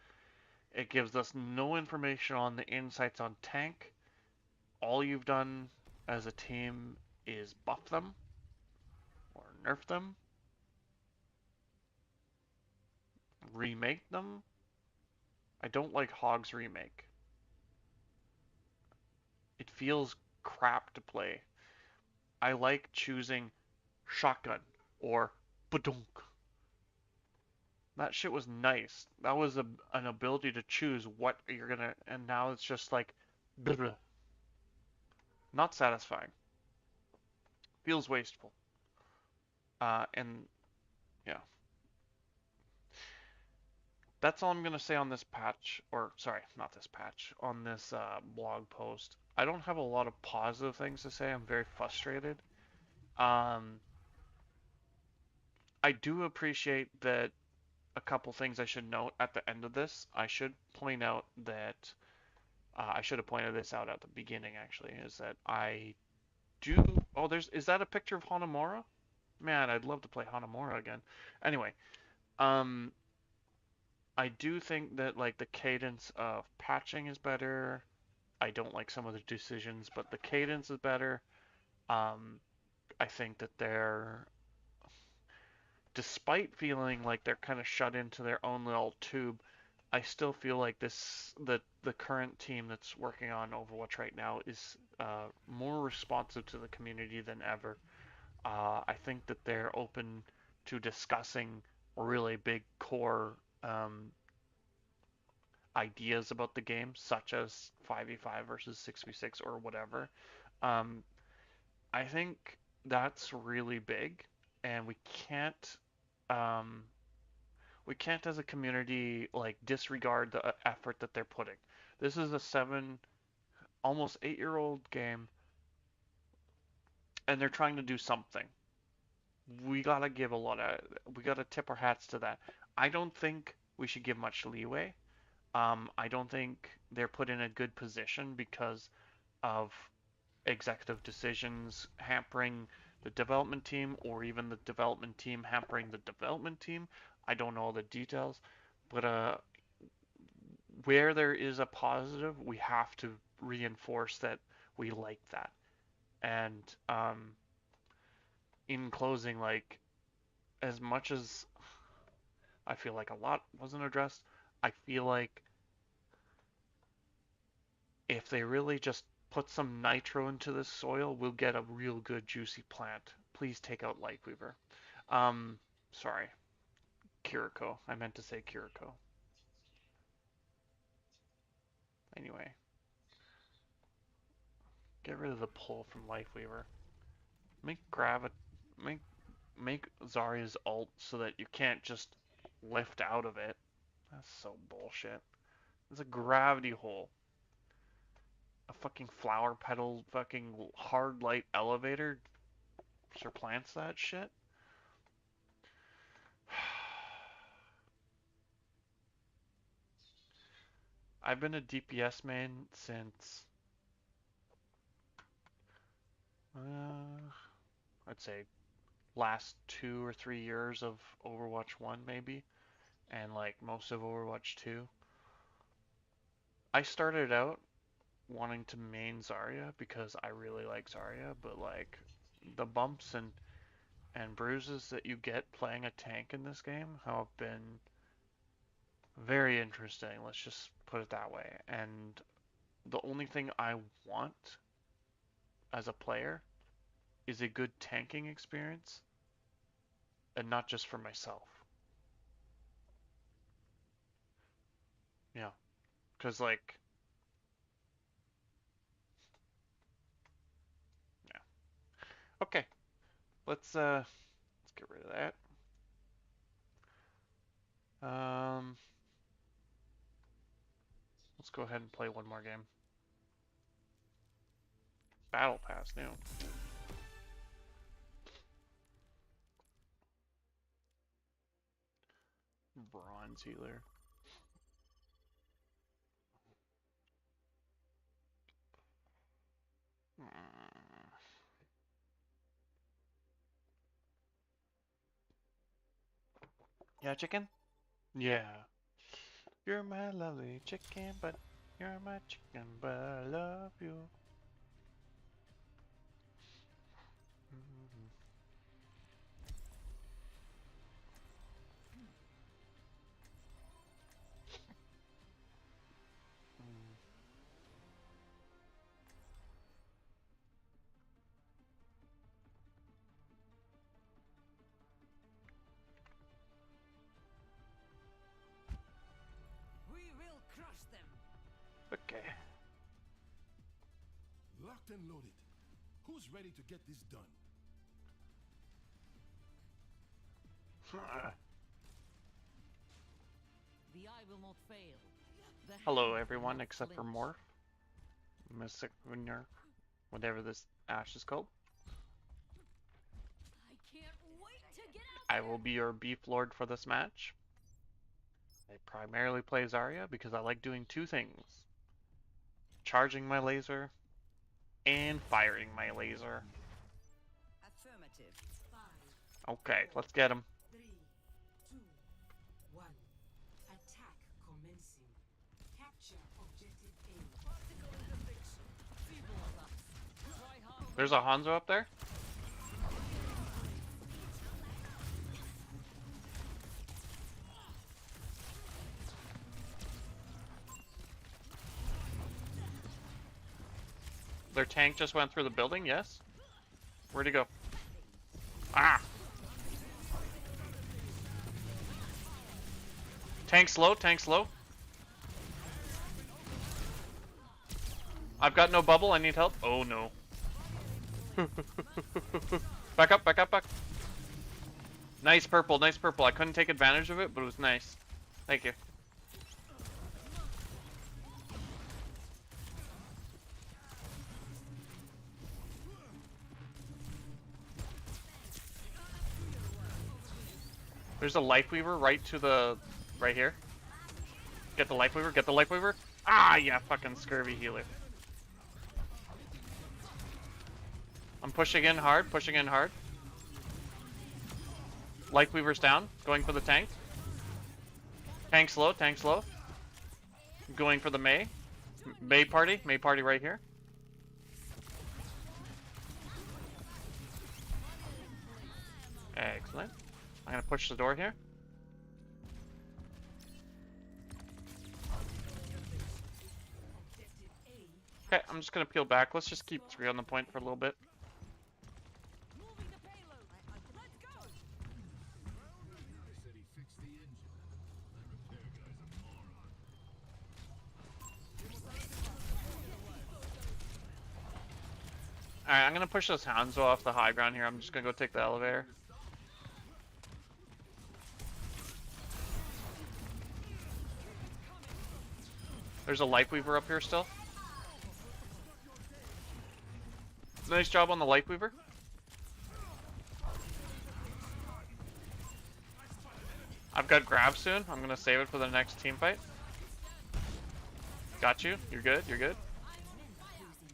It gives us no information on the insights on tank. All you've done as a team is buff them or nerf them, remake them. I don't like Hog's remake. It feels crap to play. I like choosing shotgun or badunk. That shit was nice. That was an ability to choose what you're gonna, and now it's just like, bleh, not satisfying. Feels wasteful. And yeah, that's all I'm gonna say on this patch, or sorry, not this patch, on this blog post. I don't have a lot of positive things to say. I'm very frustrated. Um, I do appreciate that a couple things I should note at the end of this. I should point out that I should have pointed this out at the beginning actually, is that I do. Oh, is that a picture of Hanamura? Man, I'd love to play Hanamura again. Anyway, um, I do think that like the cadence of patching is better. I don't like some of the decisions, but the cadence is better. Um, I think that they're, despite feeling like they're kind of shut into their own little tube, I still feel like the current team that's working on Overwatch right now is more responsive to the community than ever. I think that they're open to discussing really big core ideas about the game, such as 5v5 versus 6v6 or whatever. Um, I think that's really big, and um, we can't as a community like disregard the effort that they're putting. This is a almost 8-year-old game, and they're trying to do something. We gotta tip our hats to that. I don't think we should give much leeway. I don't think they're put in a good position because of executive decisions hampering the development team or even the development team hampering the development team. I don't know all the details, but where there is a positive, we have to reinforce that we like that. And in closing, like, as much as I feel like a lot wasn't addressed, I feel like if they really just put some nitro into this soil, we'll get a real good juicy plant. Please take out Lightweaver. Sorry, Kiriko. I meant to say Kiriko. Anyway, get rid of the pull from Lightweaver. Make make make Zarya's ult so that you can't just lift out of it. That's so bullshit. It's a gravity hole. A fucking flower petal fucking hard light elevator surplants that shit. I've been a DPS main since I'd say last 2 or 3 years of Overwatch 1 maybe, and like most of Overwatch 2. I started out wanting to main Zarya because I really like Zarya, but like the bumps and bruises that you get playing a tank in this game have been very interesting. Let's just put it that way. And the only thing I want as a player is a good tanking experience and not just for myself. Yeah, because like, yeah. Okay, let's get rid of that. Um, let's go ahead and play one more game. Battle Pass new. Bronze healer. Yeah, chicken? Yeah. You're my lovely chicken, but you're my chicken, but I love you. We will crush them. Okay. Locked and loaded. Who's ready to get this done? The eye will not fail. The Hello, hand everyone, will except for flinch. Morph. Mystic Vineyard, whatever this ash is called. I can't wait to get out I there. will be your beef lord for this match. I primarily play Zarya because I like doing two things. Charging my laser and firing my laser. Affirmative. Okay, let's get him. 3, 2, 1. Attack commencing. Capture objective A. Feeble of us. Try hard. There's a Hanzo up there. Their tank just went through the building, yes? Where'd he go? Ah! Tank slow, tank slow. I've got no bubble, I need help. Oh no. Back up, back up, back. Nice purple, nice purple. I couldn't take advantage of it, but it was nice. Thank you. There's a life weaver right to the right here. Get the life weaver, get the life weaver. Ah, yeah, fucking scurvy healer. I'm pushing in hard, pushing in hard. Life weaver's down, going for the tank. Tank slow, tank slow. Going for the May. May party right here. Excellent. I'm gonna push the door here. Okay, I'm just gonna peel back. Let's just keep 3 on the point for a little bit. Moving the payload. Let's go. They said he fixed the engine. That repair guy's a moron. Alright, I'm gonna push this Hanzo off the high ground here. I'm just gonna go take the elevator. There's a life weaver up here still. Nice job on the life weaver. I've got grab soon. I'm gonna save it for the next team fight. Got you. You're good. You're good.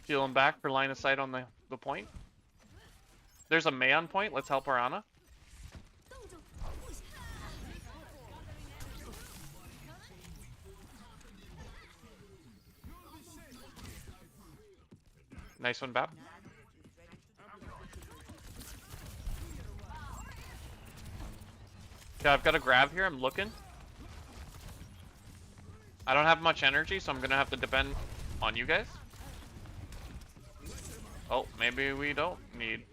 Healing back for line of sight on the point. There's a May on point. Let's help our Ana. Nice one, Bap. Okay, I've got a grab here. I'm looking. I don't have much energy, so I'm gonna have to depend on you guys. Oh, maybe we don't need.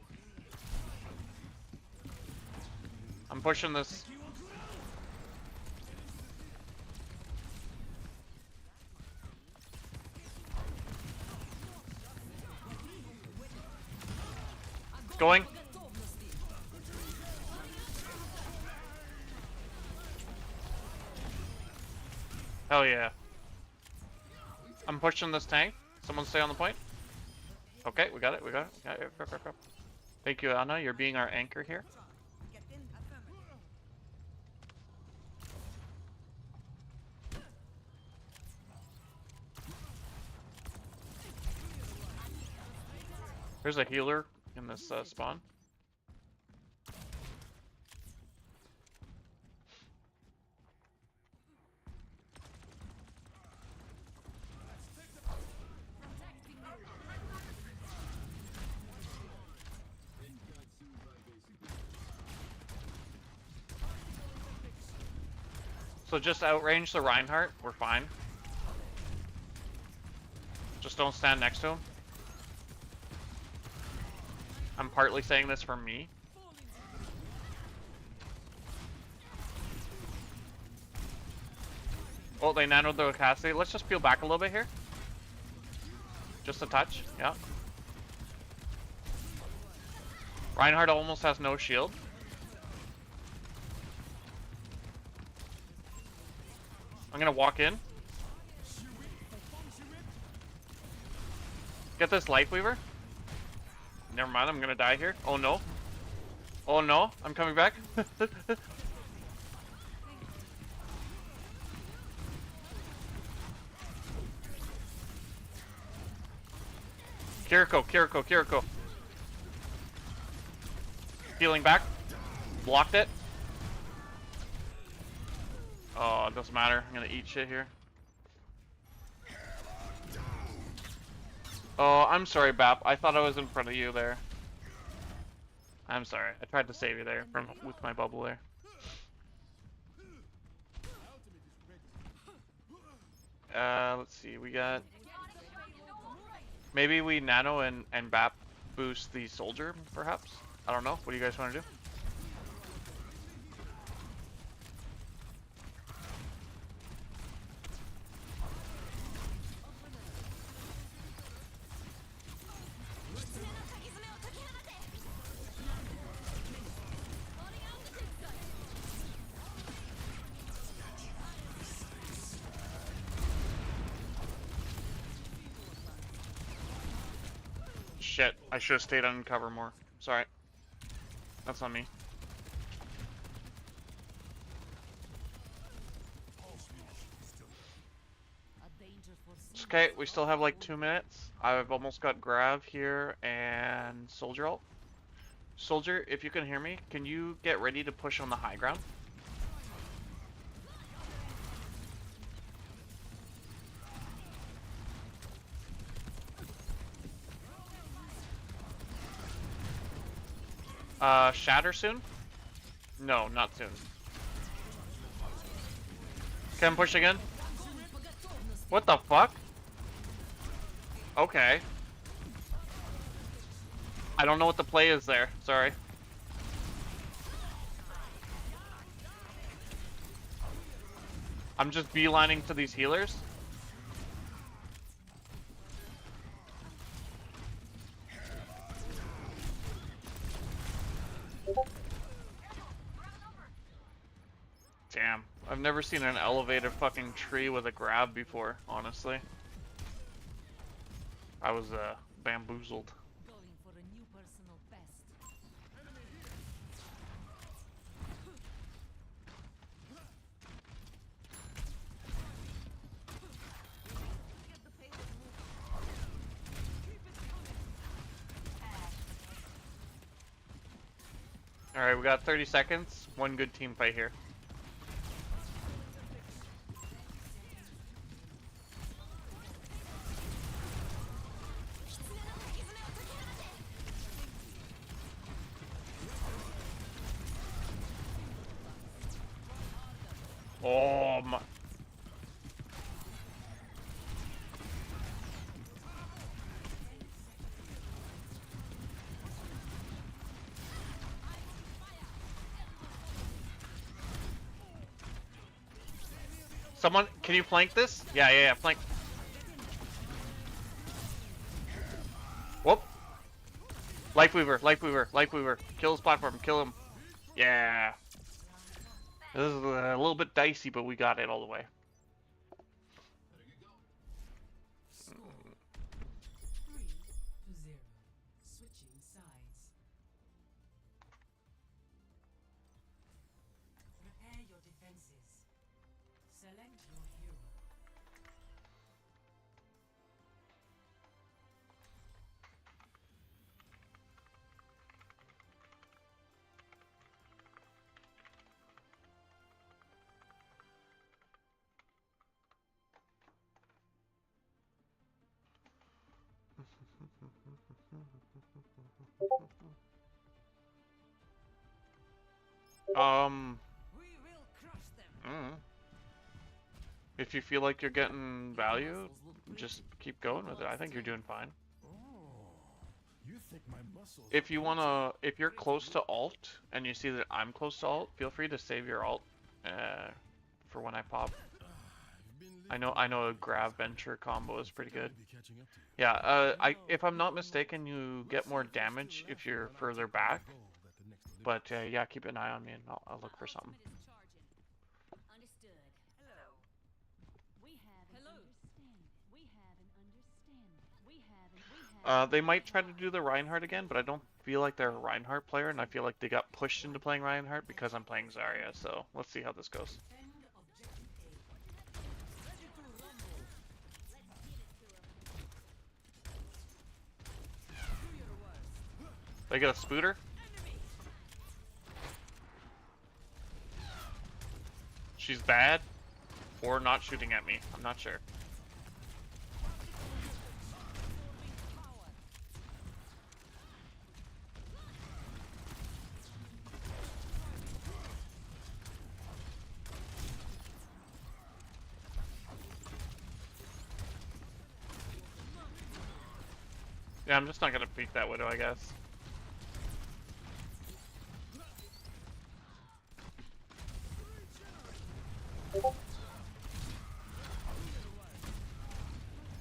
I'm pushing this. Going. Hell yeah. I'm pushing this tank. Someone stay on the point. Okay, we got it, we got it. Yeah, yeah. Thank you, Ana. You're being our anchor here. There's a healer in this spawn. So just outrange the Reinhardt, we're fine. Just don't stand next to him. I'm partly saying this for me. Oh, they nanoed the capacity. Let's just peel back a little bit here. Just a touch, yeah. Reinhardt almost has no shield. I'm gonna walk in. Get this Life Weaver. Never mind, I'm gonna die here. Oh no. Oh no, I'm coming back. Kiriko. Healing back. Blocked it. Oh, it doesn't matter. I'm gonna eat shit here. Oh, I'm sorry, Bap. I thought I was in front of you there. I'm sorry. I tried to save you there from with my bubble there. Let's see. We got. Maybe we nano and Bap boost the soldier, perhaps. I don't know. What do you guys want to do? Shit, I should have stayed on cover more. Sorry. That's on me. It's okay, we still have like 2 minutes. I've almost got Grav here and Soldier ult. Soldier, if you can hear me, can you get ready to push on the high ground? Shatter soon? No, not soon. Can push again? What the fuck? Okay. I don't know what the play is there. Sorry. I'm just beelining to these healers. Damn, I've never seen an elevated fucking tree with a grab before, honestly. I was bamboozled. Going for a new personal best. Get the payload moving. Keep it coming. Alright, we got 30 seconds. One good team fight here. Oh my. Someone, can you flank this? Yeah, flank. Whoop. Life Weaver. Kill his platform, kill him. Yeah. This is a little bit dicey, but we got it all the way. 3-0. Switching sides. Prepare your defenses. Select your hero. We will crush them. If you feel like you're getting value, just keep going with it. I think you're doing fine. You think my muscles If you wanna, if you're close to alt and you see that I'm close to alt, feel free to save your alt for when I pop. I know a grab venture combo is pretty good. Yeah, if I'm not mistaken, you get more damage if you're further back. But yeah, keep an eye on me and I'll look for something. Understood. Hello. We have an understanding. We have an understanding. We have They might try to do the Reinhardt again, but I don't feel like they're a Reinhardt player, and I feel like they got pushed into playing Reinhardt because I'm playing Zarya, so let's see how this goes. They get a spooter. She's bad, or not shooting at me. I'm not sure. Yeah, I'm just not gonna peek that widow, I guess.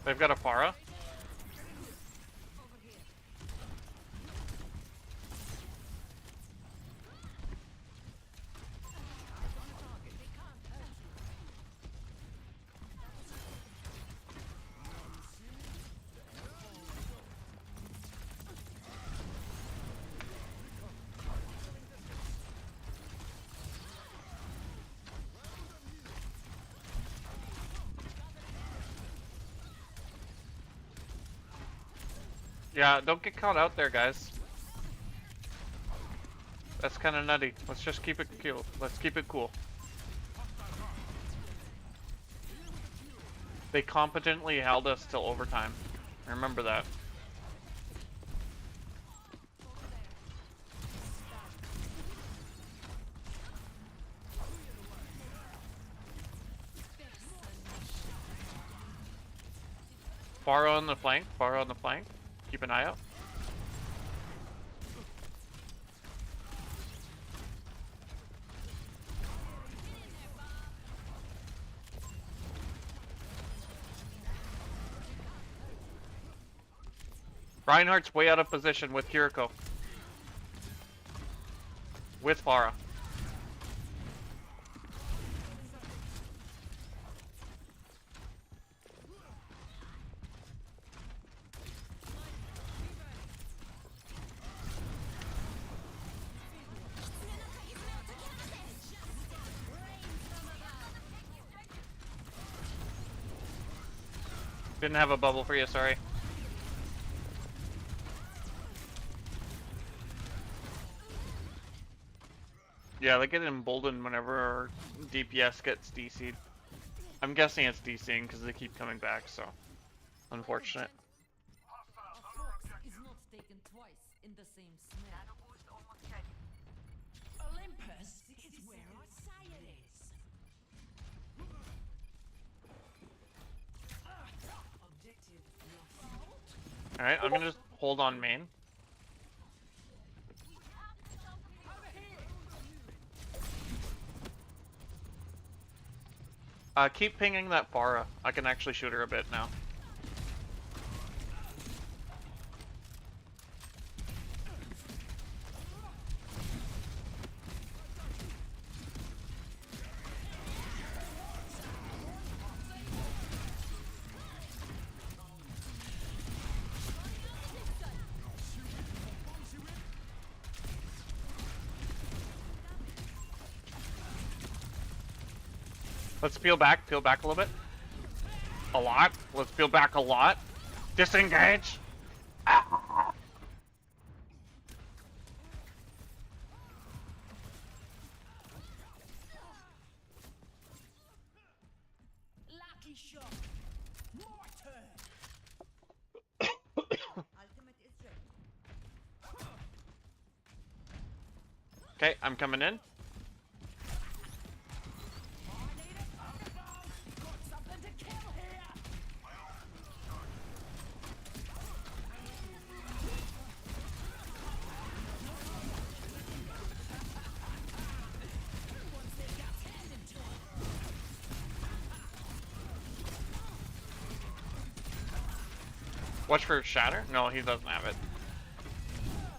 They've got a Pharah. Yeah, don't get caught out there, guys. That's kind of nutty. Let's just keep it cool. Let's keep it cool. They competently held us till overtime. Remember that. Pharah on the flank. Pharah on the flank. Keep an eye out. Reinhardt's way out of position with Kiriko. With Pharah. Didn't have a bubble for you, sorry. Yeah, they get emboldened whenever DPS gets DC'd. I'm guessing it's DCing because they keep coming back, so unfortunate. A fox is not taken twice in the same smell. Olympus is where our sire is. Objective lost. Alright, I'm gonna just hold on main. Keep pinging that Pharah. I can actually shoot her a bit now. Let's peel back a little bit. A lot. Let's peel back a lot. Disengage. Ah. Lucky shot. Mortar. Ultimate is ready. Okay, I'm coming in. Watch for shatter? No, he doesn't have it.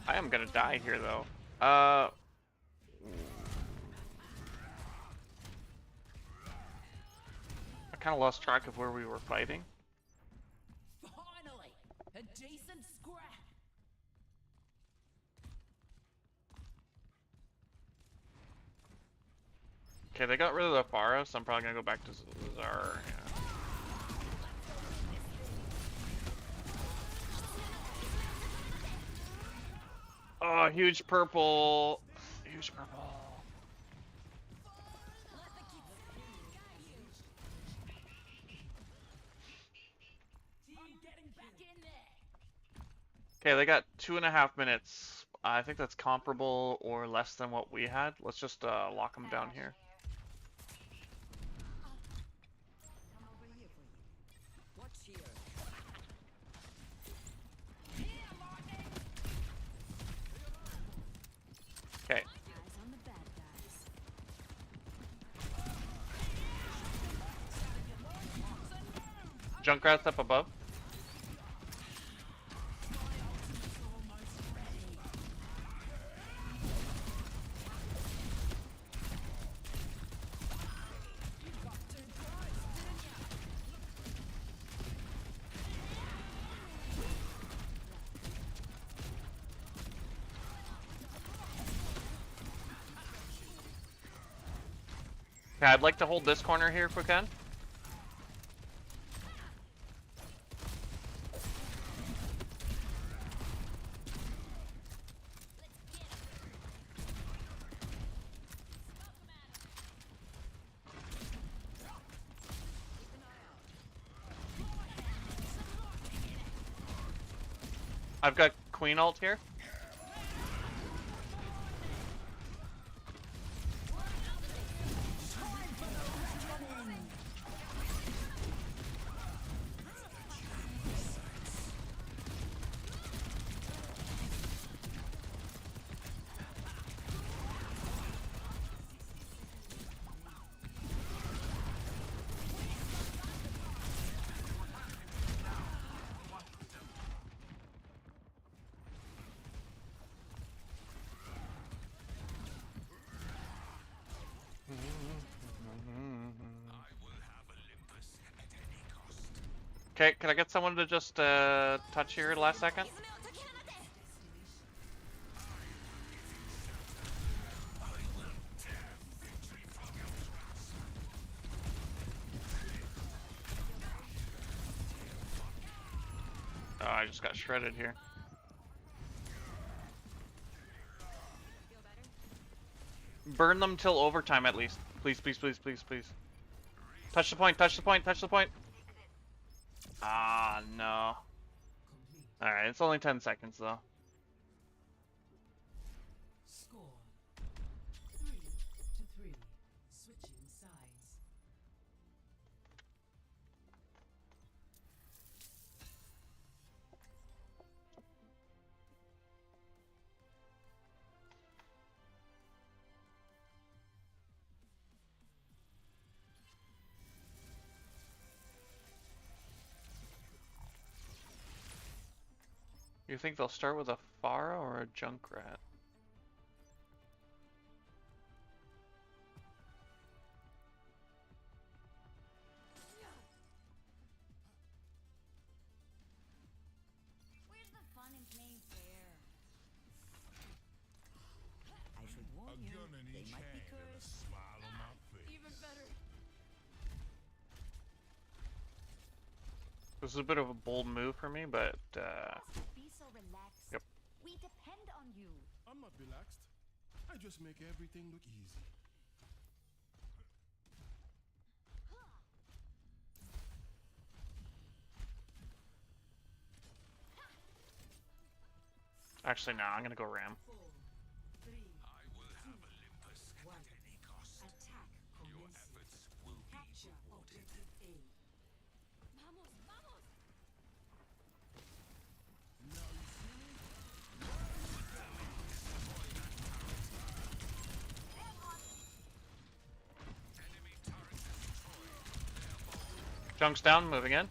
I am gonna die here though. I kind of lost track of where we were fighting. Finally, a decent scrap. Okay, they got rid of the Pharah, so I'm probably gonna go back to Zar. Yeah. Oh, huge purple. Huge purple. Okay, they got 2.5 minutes. I think that's comparable or less than what we had. Let's just lock them down here. Okay. Junkrat's up above. Okay, I'd like to hold this corner here if we can. I've got Queen ult here. Okay, can I get someone to just touch here last second? Oh, I just got shredded here. Burn them till overtime at least. Please, please, please, please, please. Touch the point, touch the point, touch the point. Ah, no. Alright, it's only 10 seconds though. Score 3-3. Switching sides. You think they'll start with a Pharah or a Junkrat? Where's the fun in playing fair? I should warn you, they might be cursed. Even better. This is a bit of a bold move for me, but Be so relaxed. Yep. We depend on you. I'm not relaxed. I just make everything look easy. actually, no, I'm gonna go Ram. 4, 3, I will have Olympus at any cost. attack Your commences. efforts will be Capture objective A. Vamos, vamos. Junk's down, moving in.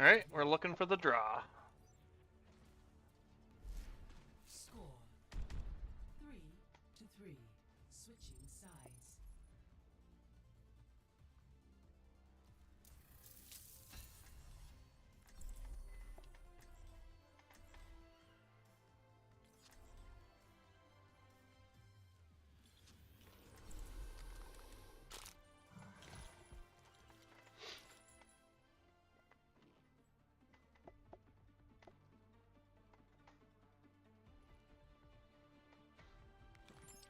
Alright, we're looking for the draw. Score 3-3. Switching sides.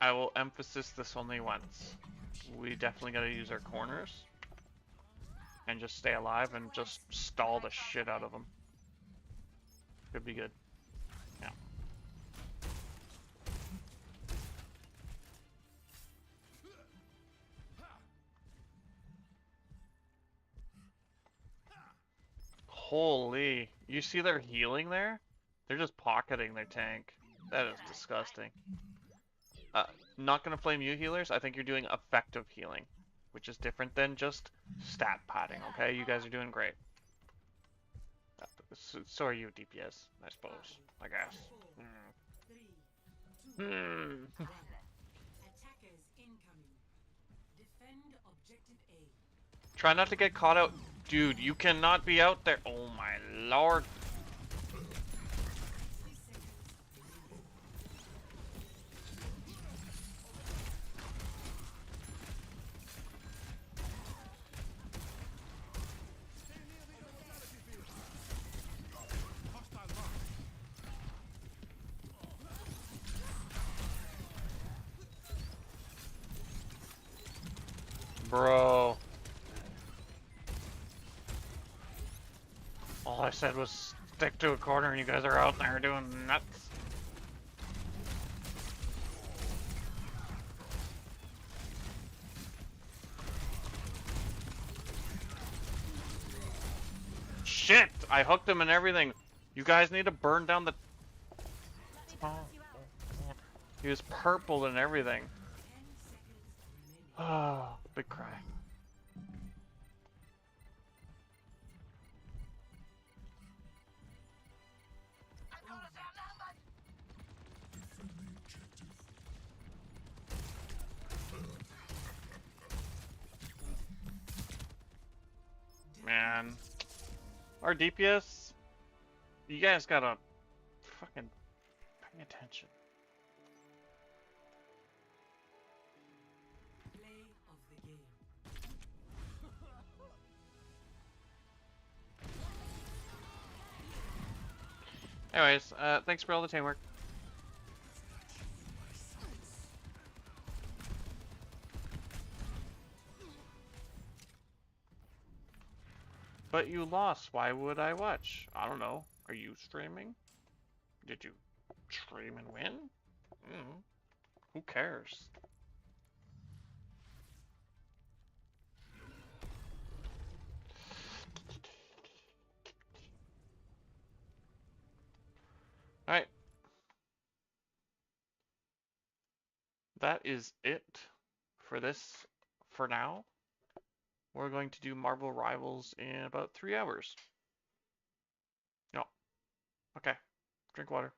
I will emphasize this only once. We definitely gotta use our corners. And just stay alive and just stall the shit out of them. Could be good. Yeah. Holy. You see their healing there? They're just pocketing their tank. That is disgusting. Not gonna flame you healers. I think you're doing effective healing, which is different than just stat padding, okay? You guys are doing great. So are you, DPS, I suppose. I guess. Attackers incoming. Defend objective A. Try not to get caught out. Dude, you cannot be out there. Oh my lord. Bro. All I said was stick to a corner and you guys are out there doing nuts. Shit! I hooked him and everything. You guys need to burn down the... He was purple and everything. Oh, big cry. Man. Our DPS, you guys gotta fucking pay attention. Play of the game. Anyways, thanks for all the teamwork. But you lost. Why would I watch? I don't know. Are you streaming? Did you stream and win? Who cares? Alright. That is it for this for now. We're going to do Marvel Rivals in about 3 hours. No. Okay. Drink water.